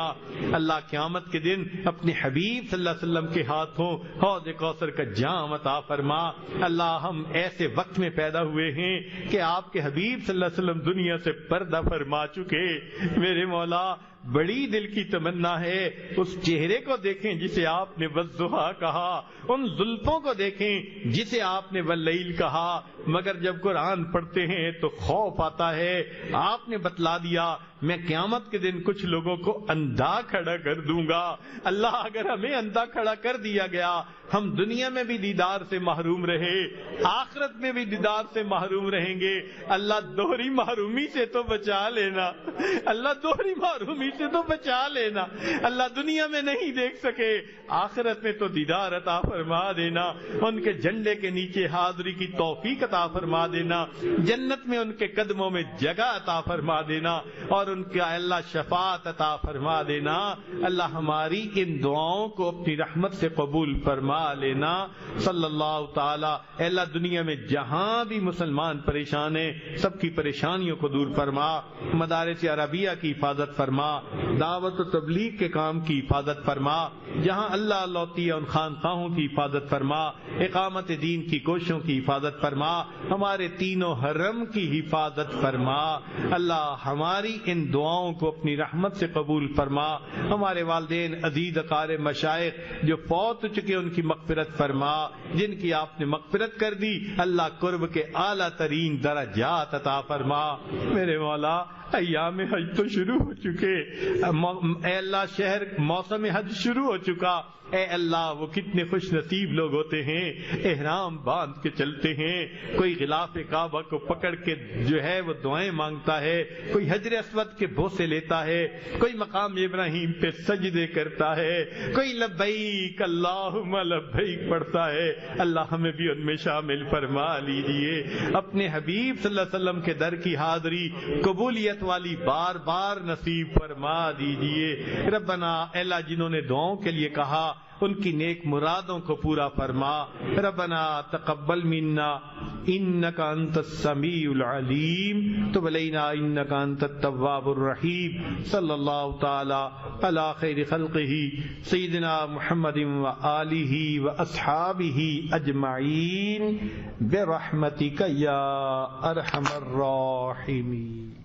اللہ قیامت کے دن اپنے حبیب صلی اللہ علیہ وسلم کے ہاتھوں حوض کوثر کا جام عطا فرما۔ اللہ ہم ایسے وقت میں پیدا ہوئے ہیں کہ آپ کے حبیب صلی اللہ علیہ وسلم دنیا سے پردہ فرما چکے، میرے مولا بڑی دل کی تمنا ہے اس چہرے کو دیکھیں جسے آپ نے والضحیٰ کہا، ان زلفوں کو دیکھیں جسے آپ نے واللیل کہا، مگر جب قرآن پڑھتے ہیں تو خوف آتا ہے۔ آپ نے بتلا دیا میں قیامت کے دن کچھ لوگوں کو اندھا کھڑا کر دوں گا۔ اللہ اگر ہمیں اندھا کھڑا کر دیا گیا ہم دنیا میں بھی دیدار سے محروم رہے، آخرت میں بھی دیدار سے محروم رہیں گے۔ اللہ دوہری محرومی سے تو بچا لینا، اللہ دوہری محرومی سے تو بچا لینا، اللہ دنیا میں نہیں دیکھ سکے آخرت میں تو دیدار عطا فرما دینا، ان کے جھنڈے کے نیچے حاضری کی توفیق عطا فرما دینا، جنت میں ان کے قدموں میں جگہ عطا فرما دینا، اور ان کا اللہ شفاعت عطا فرما دینا۔ اللہ ہماری ان دعاؤں کو اپنی رحمت سے قبول فرما لینا۔ صلی اللہ تعالی، اے اللہ دنیا میں جہاں بھی مسلمان پریشان ہیں سب کی پریشانیوں کو دور فرما، مدارس عربیہ کی حفاظت فرما، دعوت و تبلیغ کے کام کی حفاظت فرما، جہاں اللہ لوتی ہے ان خانقاہوں کی حفاظت فرما، اقامت دین کی کوششوں کی حفاظت فرما، ہمارے تینوں حرم کی حفاظت فرما۔ اللہ ہماری ان دعاؤں کو اپنی رحمت سے قبول فرما، ہمارے والدین عزیز اقارب مشائخ جو فوت ہو چکے ان کی مغفرت فرما، جن کی آپ نے مغفرت کر دی اللہ قرب کے اعلیٰ ترین درجات عطا فرما۔ میرے مولا ایام حج تو شروع ہو چکے، اے اللہ شہر موسم حج شروع ہو چکا، اے اللہ وہ کتنے خوش نصیب لوگ ہوتے ہیں احرام باندھ کے چلتے ہیں، کوئی غلاف کعبہ کو پکڑ کے جو ہے وہ دعائیں مانگتا ہے، کوئی حجر اسود کے بوسے لیتا ہے، کوئی مقام ابراہیم پہ سجدے کرتا ہے، کوئی لبیک اللہم لبیک پڑھتا ہے۔ اللہ ہمیں بھی ان میں شامل فرما لیجئے، اپنے حبیب صلی اللہ علیہ وسلم کے در کی حاضری قبولیت والی بار بار نصیب فرما دیجئے۔ ربنا، اے اللہ جنہوں نے دعاؤں کے لیے کہا ان کی نیک مرادوں کو پورا فرما۔ ربنا تقبل منا انک انت السمیع العلیم، تب علینا انک انت التواب الرحیم۔ صلی اللہ تعالی علی خیر خلقہ سیدنا محمد وآلہ واصحابہ اجمعین برحمتک یا ارحم الراحمین۔